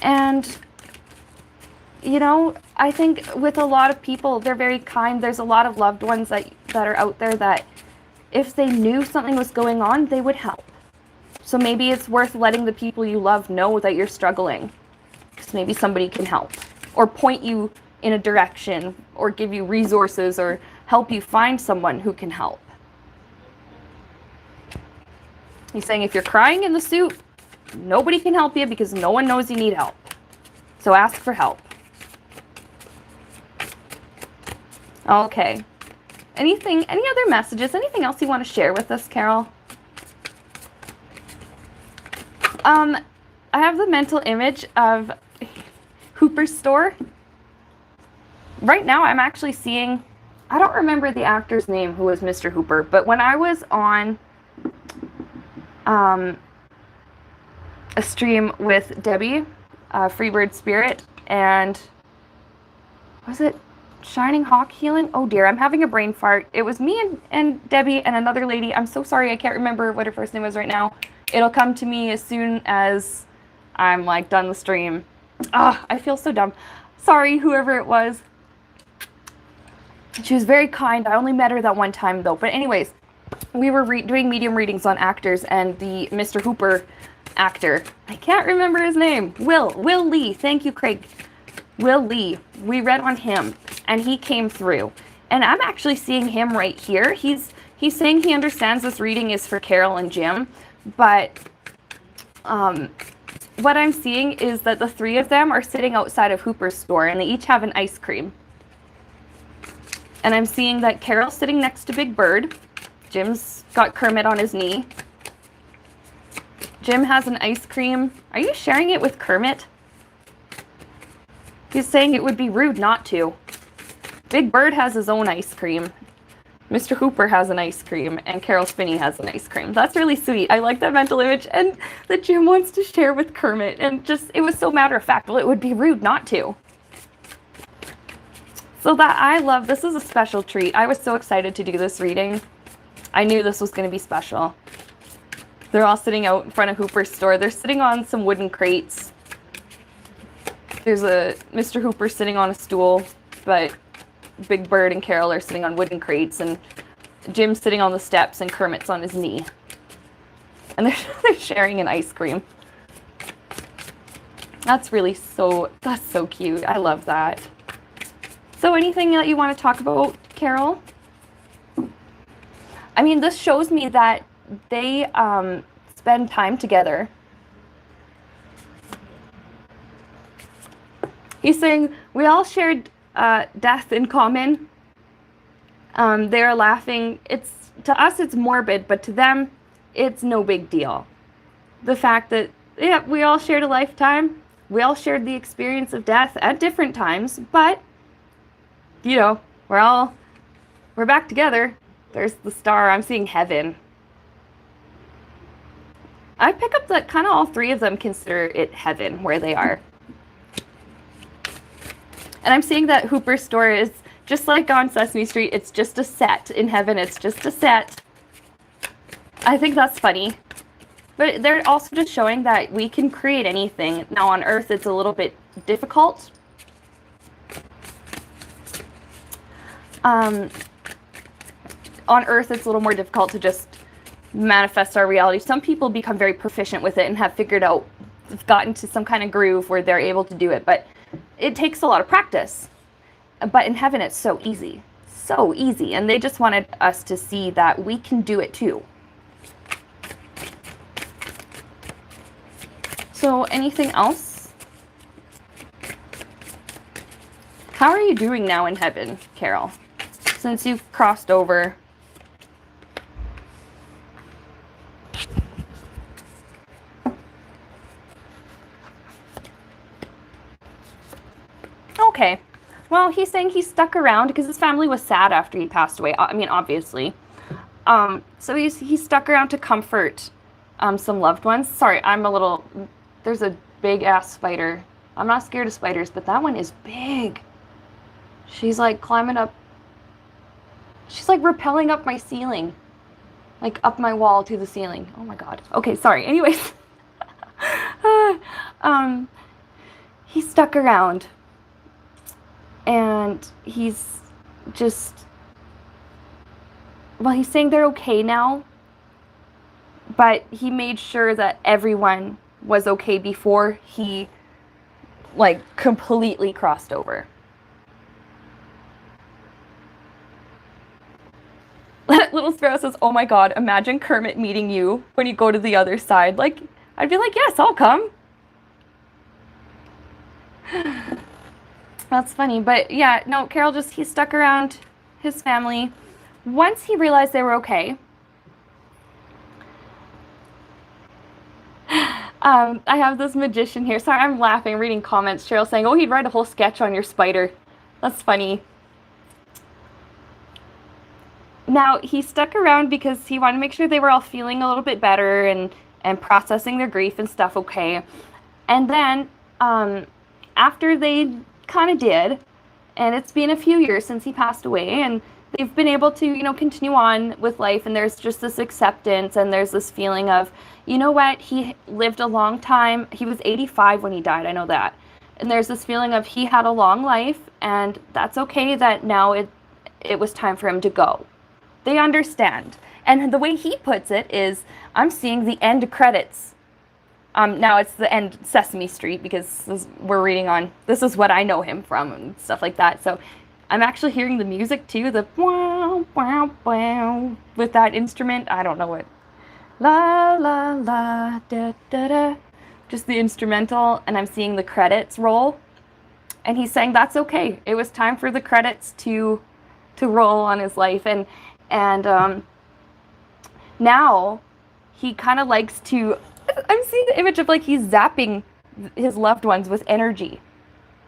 And, you know, I think with a lot of people, they're very kind. There's a lot of loved ones that are out there that if they knew something was going on, they would help. So maybe it's worth letting the people you love know that you're struggling. Because maybe somebody can help. Or point you in a direction. Or give you resources. Or help you find someone who can help. He's saying if you're crying in the suit, nobody can help you because no one knows you need help. So ask for help. Okay. Any other messages? Anything else you want to share with us, Carol? I have the mental image of Hooper's store. Right now I'm actually seeing, I don't remember the actor's name who was Mr. Hooper, but when I was on a stream with Debbie, Freebird Spirit, and was it Shining Hawk Healing? Oh dear, I'm having a brain fart. It was me and Debbie and another lady. I'm so sorry, I can't remember what her first name was right now. It'll come to me as soon as I'm like done the stream. I feel so dumb. Sorry, whoever it was. She was very kind. I only met her that one time though. But anyways, we were doing medium readings on actors, and the Mr. Hooper actor, I can't remember his name, Will Lee, thank you, Craig. Will Lee, we read on him, and he came through. And I'm actually seeing him right here. He's saying he understands this reading is for Caroll and Jim, but what I'm seeing is that the three of them are sitting outside of Hooper's store, and they each have an ice cream. And I'm seeing that Caroll's sitting next to Big Bird. Jim's got Kermit on his knee. Jim has an ice cream. Are you sharing it with Kermit? He's saying it would be rude not to. Big Bird has his own ice cream. Mr. Hooper has an ice cream, and Caroll Spinney has an ice cream. That's really sweet. I like that mental image, and that Jim wants to share with Kermit, and just, it was so matter of fact. Well, it would be rude not to. So that, I love, this is a special treat. I was so excited to do this reading. I knew this was going to be special. They're all sitting out in front of Hooper's store. They're sitting on some wooden crates. There's a Mr. Hooper sitting on a stool, but Big Bird and Caroll are sitting on wooden crates, and Jim's sitting on the steps, and Kermit's on his knee. And they're sharing an ice cream. That's really that's so cute. I love that. So anything that you want to talk about, Caroll? I mean, this shows me that they spend time together. He's saying, we all shared death in common. They're laughing. To us, it's morbid, but to them, it's no big deal. The fact that, yeah, we all shared a lifetime. We all shared the experience of death at different times, but, you know, we're back together. There's the star. I'm seeing heaven. I pick up that kind of all three of them consider it heaven where they are. And I'm seeing that Hooper's store is just like on Sesame Street. It's just a set. In heaven, it's just a set. I think that's funny. But they're also just showing that we can create anything. Now on Earth, it's a little bit difficult. On Earth, it's a little more difficult to just manifest our reality. Some people become very proficient with it and have figured out, gotten to some kind of groove where they're able to do it. But it takes a lot of practice. But in heaven, it's so easy. So easy. And they just wanted us to see that we can do it too. So anything else? How are you doing now in heaven, Caroll? Since you've crossed over. Okay. Well, he's saying he stuck around because his family was sad after he passed away. I mean, obviously. So he stuck around to comfort some loved ones. Sorry, there's a big-ass spider. I'm not scared of spiders, but that one is big. She's like climbing up. She's like rappelling up my ceiling. Like up my wall to the ceiling. Oh my god. Okay, sorry. Anyways. He stuck around. And he's just, well, he's saying they're okay now, but he made sure that everyone was okay before he, like, completely crossed over. Little Sparrow says, oh my god, imagine Kermit meeting you when you go to the other side. Like, I'd be like, yes, I'll come. That's funny, but yeah, no, Caroll he stuck around his family. Once he realized they were okay, I have this magician here. Sorry, I'm laughing, reading comments. Cheryl saying, oh, he'd write a whole sketch on your spider. That's funny. Now, he stuck around because he wanted to make sure they were all feeling a little bit better and processing their grief and stuff okay. And then, after they kind of did, and it's been a few years since he passed away, and they've been able to, you know, continue on with life, and there's just this acceptance, and there's this feeling of, you know what, he lived a long time. He was 85 when he died, I know that. And there's this feeling of he had a long life, and that's okay that now it was time for him to go. They understand. And the way he puts it is, I'm seeing the end credits. Now it's the end Sesame Street, because we're reading on, this is what I know him from and stuff like that. So I'm actually hearing the music too, the wow, wow, wow, with that instrument. I don't know what. La, la, la, da, da, da. Just the instrumental, and I'm seeing the credits roll. And he's saying that's okay. It was time for the credits to roll on his life. And now he kind of likes to, I'm seeing the image of like he's zapping his loved ones with energy.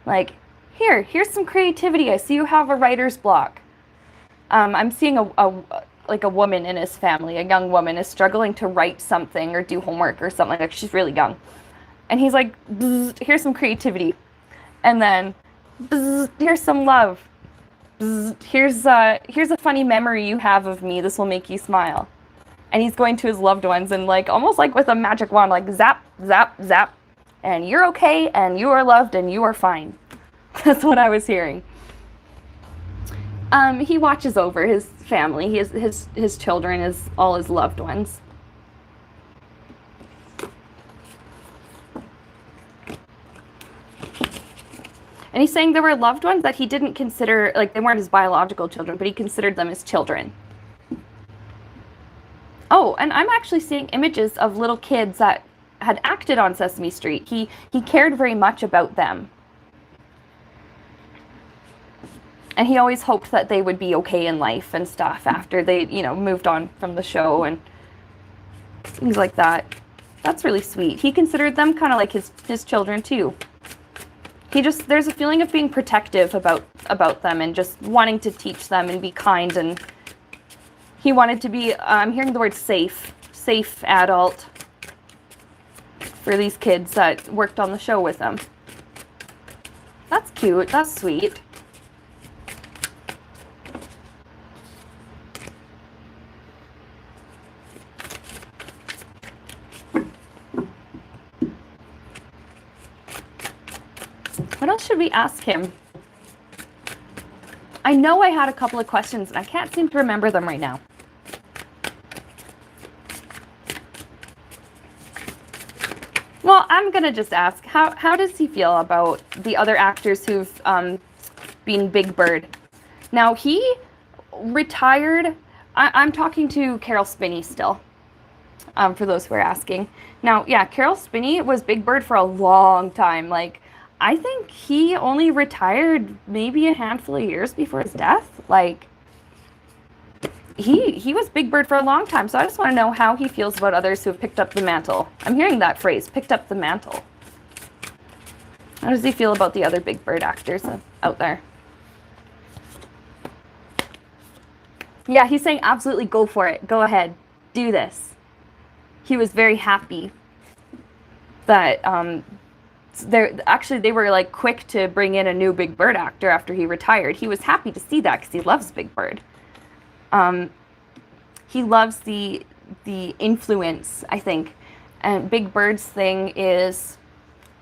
Like, here's some creativity. I see you have a writer's block. I'm seeing a woman in his family, a young woman, is struggling to write something or do homework or something like that. She's really young. And he's like, here's some creativity. And then, here's some love. Here's a funny memory you have of me. This will make you smile. And he's going to his loved ones and like, almost like with a magic wand, like zap, zap, zap. And you're okay, and you are loved, and you are fine. That's what I was hearing. He watches over his family, his children, all his loved ones. And he's saying there were loved ones that he didn't consider, like they weren't his biological children, but he considered them his children. Oh, and I'm actually seeing images of little kids that had acted on Sesame Street. He cared very much about them. And he always hoped that they would be okay in life and stuff after they, moved on from the show and things like that. That's really sweet. He considered them kind of like his children too. There's a feeling of being protective about them and just wanting to teach them and be kind, and he wanted to be, I'm hearing the word safe adult for these kids that worked on the show with him. That's cute, that's sweet. What else should we ask him? I know I had a couple of questions, and I can't seem to remember them right now. Well, I'm going to just ask, how does he feel about the other actors who've been Big Bird? Now, he retired. I'm talking to Caroll Spinney still, for those who are asking. Now, yeah, Caroll Spinney was Big Bird for a long time. Like, I think he only retired maybe a handful of years before his death. Like, he was Big Bird for a long time, so I just want to know how he feels about others who have picked up the mantle. I'm hearing that phrase, picked up the mantle. How does he feel about the other Big Bird actors out there? Yeah, he's saying absolutely go for it. Go ahead. Do this. He was very happy that they were like quick to bring in a new Big Bird actor after he retired. He was happy to see that because he loves Big Bird. He loves the influence, I think. And Big Bird's thing is,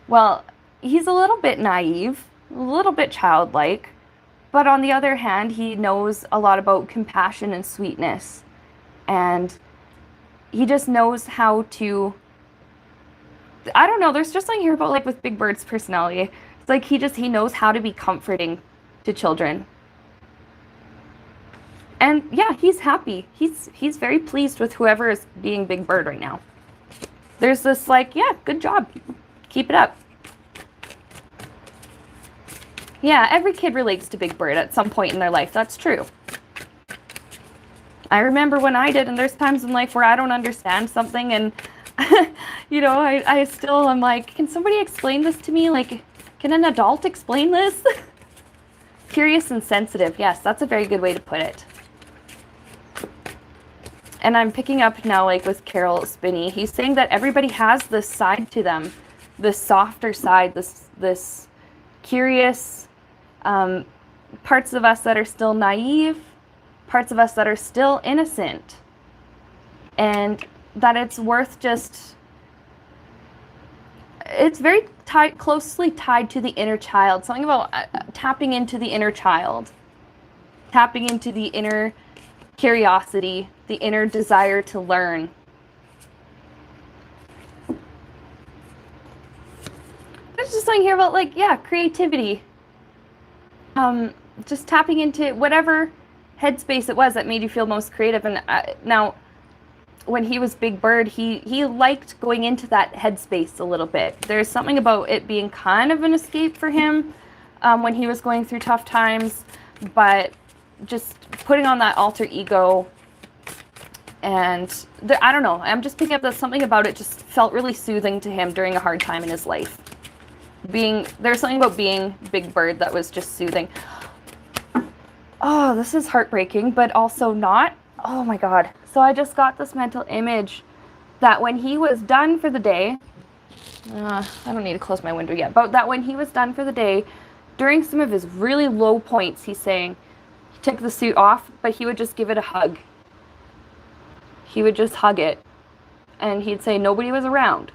well, he's a little bit naive, a little bit childlike, but on the other hand, he knows a lot about compassion and sweetness. And he just knows how to, I don't know, there's just something here about, like, with Big Bird's personality. It's like he knows how to be comforting to children. And yeah, he's happy. He's very pleased with whoever is being Big Bird right now. There's this like, yeah, good job. Keep it up. Yeah, every kid relates to Big Bird at some point in their life. That's true. I remember when I did, and there's times in life where I don't understand something, and I still am like, can somebody explain this to me? Like, can an adult explain this? Curious and sensitive. Yes, that's a very good way to put it. And I'm picking up now, like with Caroll Spinney, he's saying that everybody has this side to them, this softer side, this curious, parts of us that are still naive, parts of us that are still innocent, and that it's worth just, it's very closely tied to the inner child, something about tapping into the inner child, tapping into the inner curiosity, the inner desire to learn. There's just something here about, like, yeah, creativity. Just tapping into whatever headspace it was that made you feel most creative. And now, when he was Big Bird, he liked going into that headspace a little bit. There's something about it being kind of an escape for him when he was going through tough times, but just putting on that alter ego. And I don't know, I'm just picking up that something about it just felt really soothing to him during a hard time in his life. There's something about being Big Bird that was just soothing. Oh, this is heartbreaking, but also not. Oh my God. So I just got this mental image that when he was done for the day, I don't need to close my window yet, but that when he was done for the day, during some of his really low points, he's saying he took the suit off, but he would just give it a hug. He would just hug it. And he'd say nobody was around.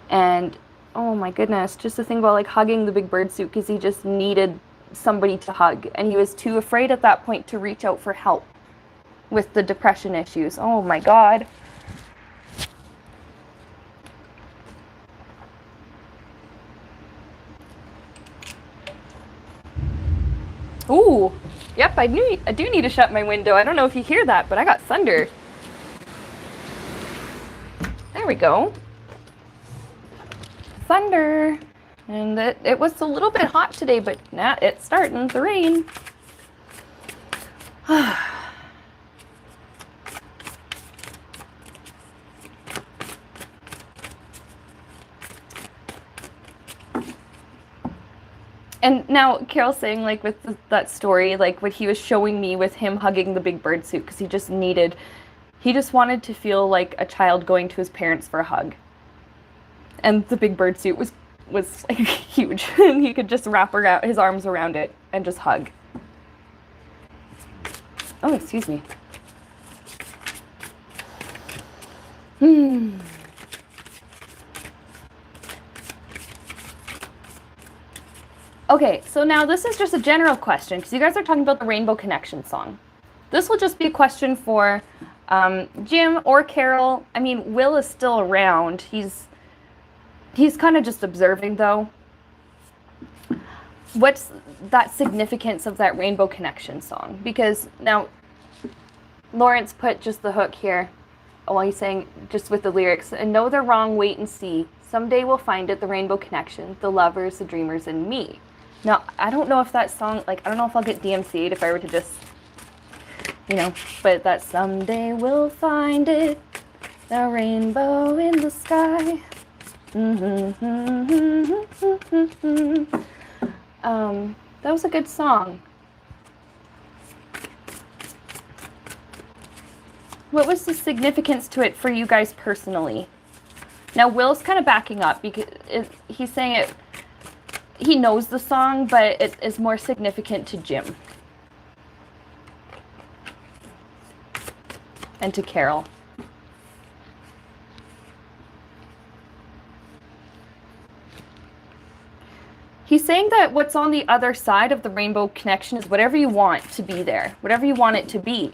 And oh my goodness, just to think about like hugging the Big Bird suit because he just needed somebody to hug. And he was too afraid at that point to reach out for help with the depression issues. Oh my God. Ooh, yep, I do need to shut my window. I don't know if you hear that, but I got thunder. There we go. Thunder. And it was a little bit hot today, but now it's starting to rain. And now Carol's saying, like, with that story, like what he was showing me with him hugging the Big Bird suit, because he just wanted to feel like a child going to his parents for a hug. And the Big Bird suit was like huge, and he could just wrap his arms around it and just hug. Oh, excuse me. Okay, so now this is just a general question, because you guys are talking about the Rainbow Connection song. This will just be a question for Jim or Caroll. I mean, Will is still around. He's kind of just observing, though. What's that significance of that Rainbow Connection song? Because now, Lawrence put just the hook here while he's saying, just with the lyrics, and know they're wrong, wait and see. Someday we'll find it, the Rainbow Connection, the lovers, the dreamers, and me. Now, I don't know if that song, like, I don't know if I'll get DMCA'd if I were to just, but that someday we'll find it, the rainbow in the sky. That was a good song. What was the significance to it for you guys personally? Now, Will's kind of backing up because he's saying he knows the song, but it is more significant to Jim and to Caroll. He's saying that what's on the other side of the Rainbow Connection is whatever you want to be there, whatever you want it to be.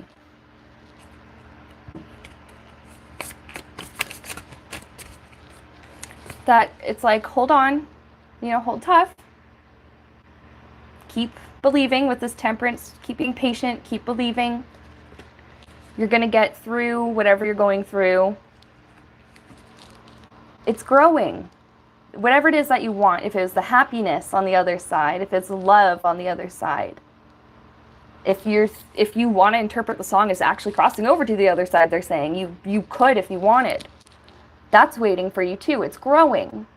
That it's like, hold on, hold tough. Keep believing with this temperance, keep being patient, keep believing. You're going to get through whatever you're going through. It's growing. Whatever it is that you want, if it's the happiness on the other side, if it's love on the other side. If you want to interpret the song as actually crossing over to the other side, they're saying, you could if you wanted. That's waiting for you too. It's growing.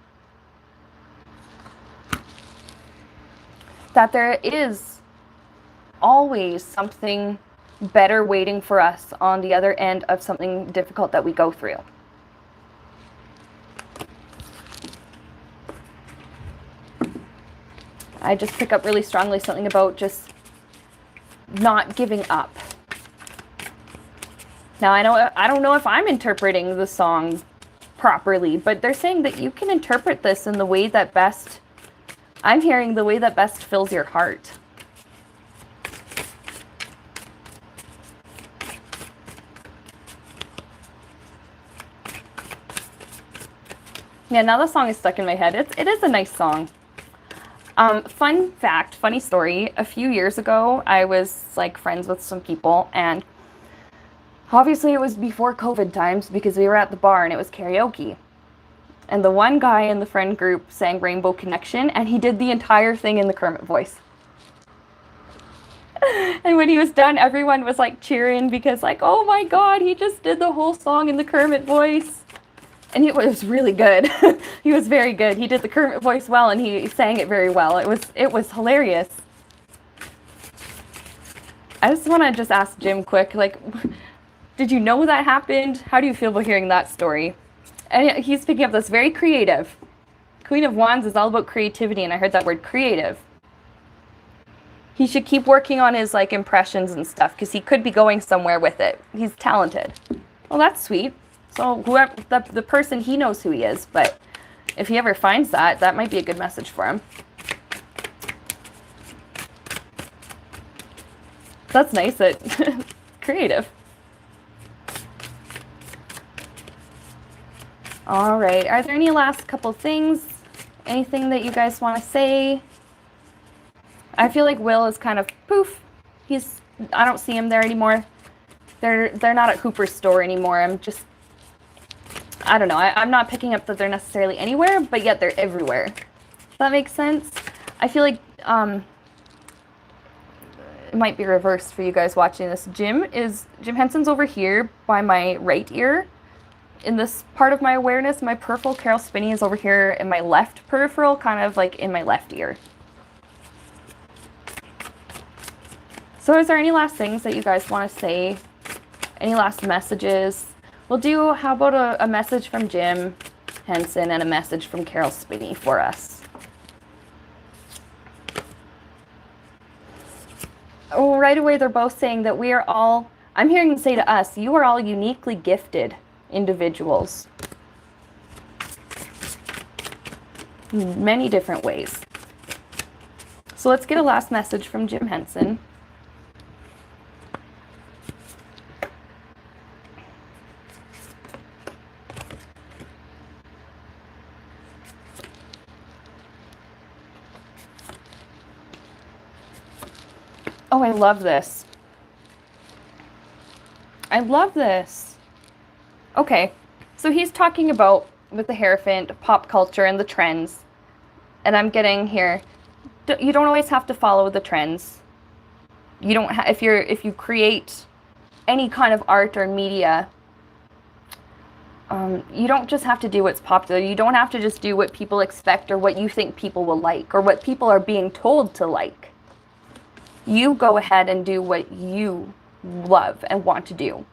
That there is always something better waiting for us on the other end of something difficult that we go through. I just pick up really strongly something about just not giving up. Now, I don't know if I'm interpreting the song properly, but they're saying that you can interpret this in the way that best, I'm hearing the way that best fills your heart. Yeah, now the song is stuck in my head. It is a nice song. Fun fact, funny story. A few years ago, I was like friends with some people, and obviously it was before COVID times because we were at the bar and it was karaoke. And the one guy in the friend group sang Rainbow Connection, and he did the entire thing in the Kermit voice. And when he was done, everyone was like cheering because like, oh my God, he just did the whole song in the Kermit voice. And it was really good. He was very good. He did the Kermit voice well, and he sang it very well. It was hilarious. I just want to just ask Jim quick, like, did you know that happened? How do you feel about hearing that story? And he's picking up this very creative. Queen of Wands is all about creativity, and I heard that word creative. He should keep working on his like impressions and stuff because he could be going somewhere with it. He's talented. Well, that's sweet. So whoever the person, he knows who he is, but if he ever finds that, that might be a good message for him. That's nice. That creative. All right. Are there any last couple things? Anything that you guys want to say? I feel like Will is kind of poof. I don't see him there anymore. They're not at Hooper's store anymore. I don't know. I'm not picking up that they're necessarily anywhere, but yet they're everywhere. Does that make sense? I feel like it might be reversed for you guys watching this. Jim Henson's over here by my right ear. In this part of my awareness, my peripheral. Caroll Spinney is over here in my left peripheral, kind of like in my left ear. So is there any last things that you guys want to say? Any last messages? We'll do, how about a message from Jim Henson and a message from Caroll Spinney for us. Oh, right away they're both saying that we are all, I'm hearing them say to us, you are all uniquely gifted individuals. In many different ways. So let's get a last message from Jim Henson. Oh, I love this. I love this. Okay, so he's talking about, with the Hierophant, pop culture and the trends. And I'm getting here, you don't always have to follow the trends. You don't if you create any kind of art or media, you don't just have to do what's popular. You don't have to just do what people expect or what you think people will like or what people are being told to like. You go ahead and do what you love and want to do.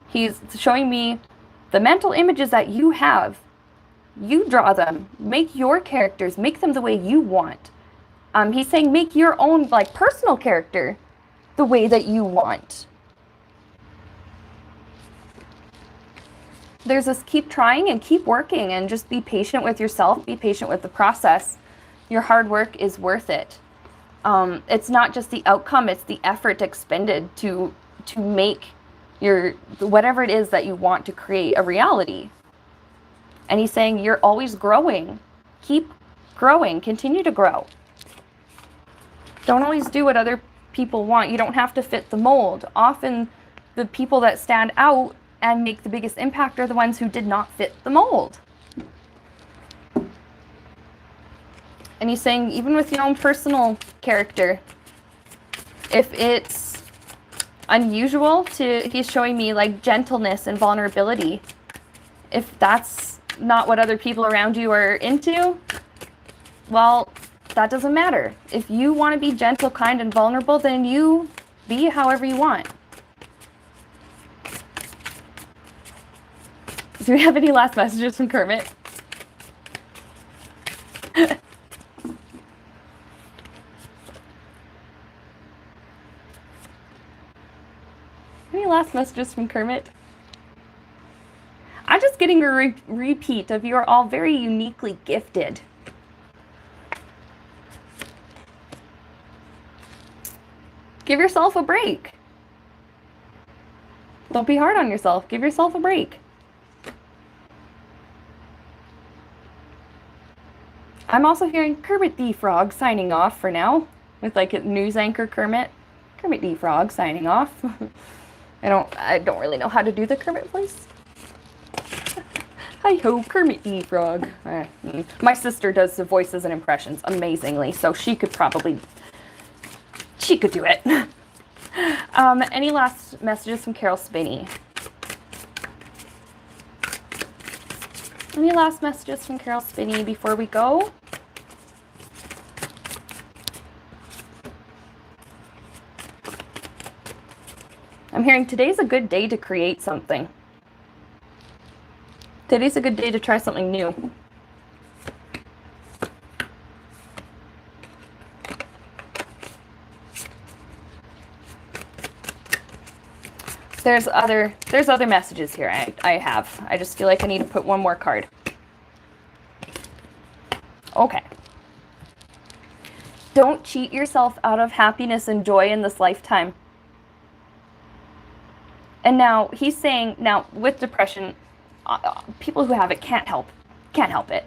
He's showing me the mental images that you have. You draw them. Make your characters. Make them the way you want. He's saying make your own like personal character the way that you want. There's this keep trying and keep working and just be patient with yourself. Be patient with the process. Your hard work is worth it. It's not just the outcome, it's the effort expended to make your whatever it is that you want to create a reality. And he's saying you're always growing. Keep growing, continue to grow. Don't always do what other people want. You don't have to fit the mold. Often the people that stand out and make the biggest impact are the ones who did not fit the mold. And he's saying, even with your own personal character, if it's unusual he's showing me like gentleness and vulnerability. If that's not what other people around you are into, well, that doesn't matter. If you want to be gentle, kind, and vulnerable, then you be however you want. Do we have any last messages from Kermit? Any last messages from Kermit? I'm just getting a repeat of you are all very uniquely gifted. Give yourself a break. Don't be hard on yourself. Give yourself a break. I'm also hearing Kermit the Frog signing off for now, with like a news anchor Kermit. Kermit the Frog signing off. I don't really know how to do the Kermit voice. Hi ho, Kermit the Frog. My sister does the voices and impressions amazingly, so she could do it. Any last messages from Caroll Spinney? Any last messages from Caroll Spinney before we go? I'm hearing today's a good day to create something. Today's a good day to try something new. There's other messages here I just feel like I need to put one more card. Okay. Don't cheat yourself out of happiness and joy in this lifetime. And now he's saying, now with depression, people who have it can't help it.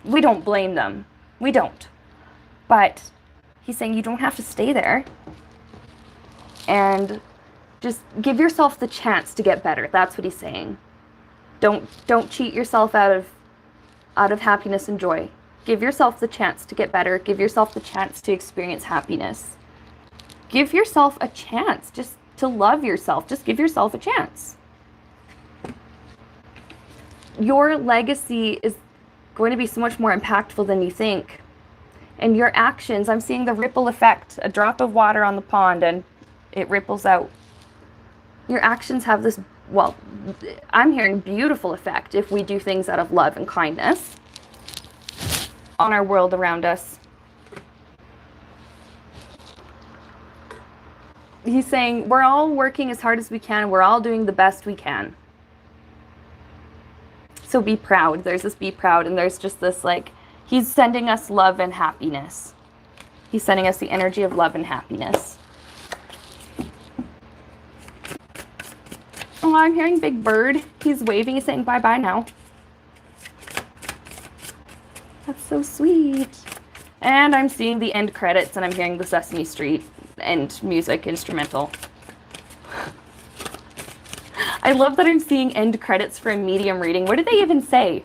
We don't blame them. We don't. But he's saying you don't have to stay there. And just give yourself the chance to get better. That's what he's saying. Don't cheat yourself out of happiness and joy. Give yourself the chance to get better. Give yourself the chance to experience happiness. Give yourself a chance just to love yourself. Just give yourself a chance. Your legacy is going to be so much more impactful than you think. And your actions, I'm seeing the ripple effect, a drop of water on the pond and it ripples out. Your actions have this, well, I'm hearing beautiful effect if we do things out of love and kindness on our world around us. He's saying we're all working as hard as we can. We're all doing the best we can. So be proud. There's this be proud, and there's just this like, he's sending us love and happiness. He's sending us the energy of love and happiness. Oh, I'm hearing Big Bird. He's waving. He's saying bye-bye now. That's so sweet. And I'm seeing the end credits, and I'm hearing the Sesame Street end music instrumental. I love that I'm seeing end credits for a medium reading. What did they even say?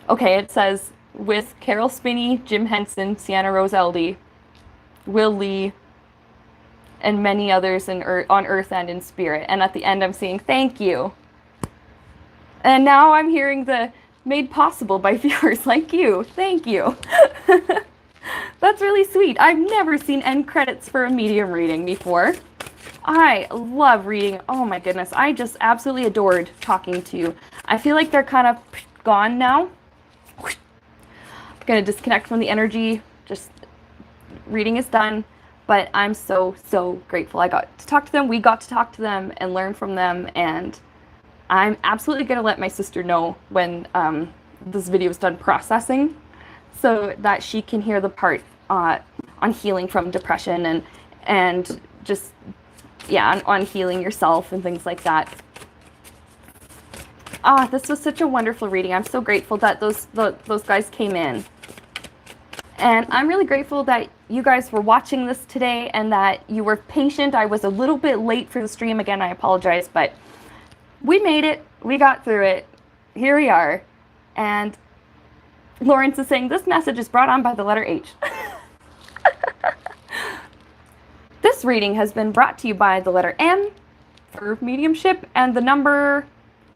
Okay, it says, with Caroll Spinney, Jim Henson, Sienna Rose Eldy, Will Lee, and many others on earth and in spirit. And at the end, I'm seeing thank you. And now I'm hearing the made possible by viewers like you. Thank you. That's really sweet. I've never seen end credits for a medium reading before. I love reading. Oh my goodness. I just absolutely adored talking to you. I feel like they're kind of gone now. I'm going to disconnect from the energy. Just reading is done. But I'm so, so grateful I got to talk to them. We got to talk to them and learn from them. And I'm absolutely going to let my sister know when this video is done processing so that she can hear the part on healing from depression and just, yeah, on healing yourself and things like that. This was such a wonderful reading. I'm so grateful that those guys came in. And I'm really grateful that you guys were watching this today and that you were patient. I was a little bit late for the stream. Again, I apologize, but we made it. We got through it. Here we are. And Lawrence is saying, this message is brought on by the letter H. This reading has been brought to you by the letter M for mediumship and the number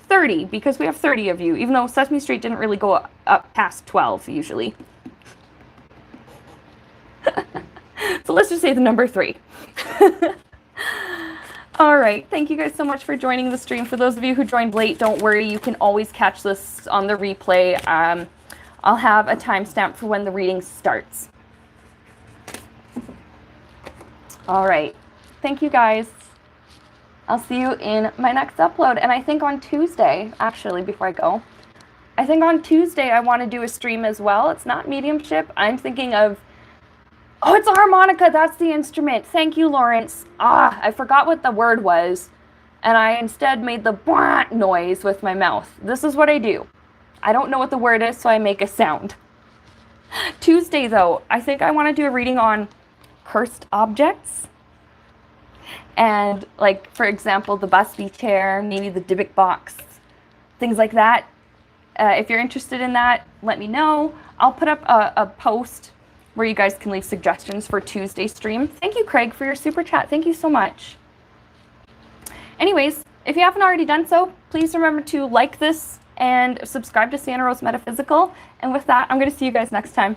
30, because we have 30 of you, even though Sesame Street didn't really go up past 12 usually. So let's just say the number 3. All right. Thank you guys so much for joining the stream. For those of you who joined late, don't worry. You can always catch this on the replay. I'll have a timestamp for when the reading starts. All right. Thank you guys. I'll see you in my next upload. And I think on Tuesday, actually, before I go, I think on Tuesday I want to do a stream as well. It's not mediumship. I'm thinking of, oh, it's a harmonica. That's the instrument. Thank you, Lawrence. I forgot what the word was. And I instead made the blah noise with my mouth. This is what I do. I don't know what the word is, so I make a sound. Tuesday, though, I think I want to do a reading on cursed objects. And, like, for example, the Busby chair, maybe the Dybbuk box, things like that. If you're interested in that, let me know. I'll put up a post where you guys can leave suggestions for Tuesday's stream. Thank you, Craig, for your super chat. Thank you so much. Anyways, if you haven't already done so, please remember to like this and subscribe to Santa Rose Metaphysical. And with that, I'm going to see you guys next time.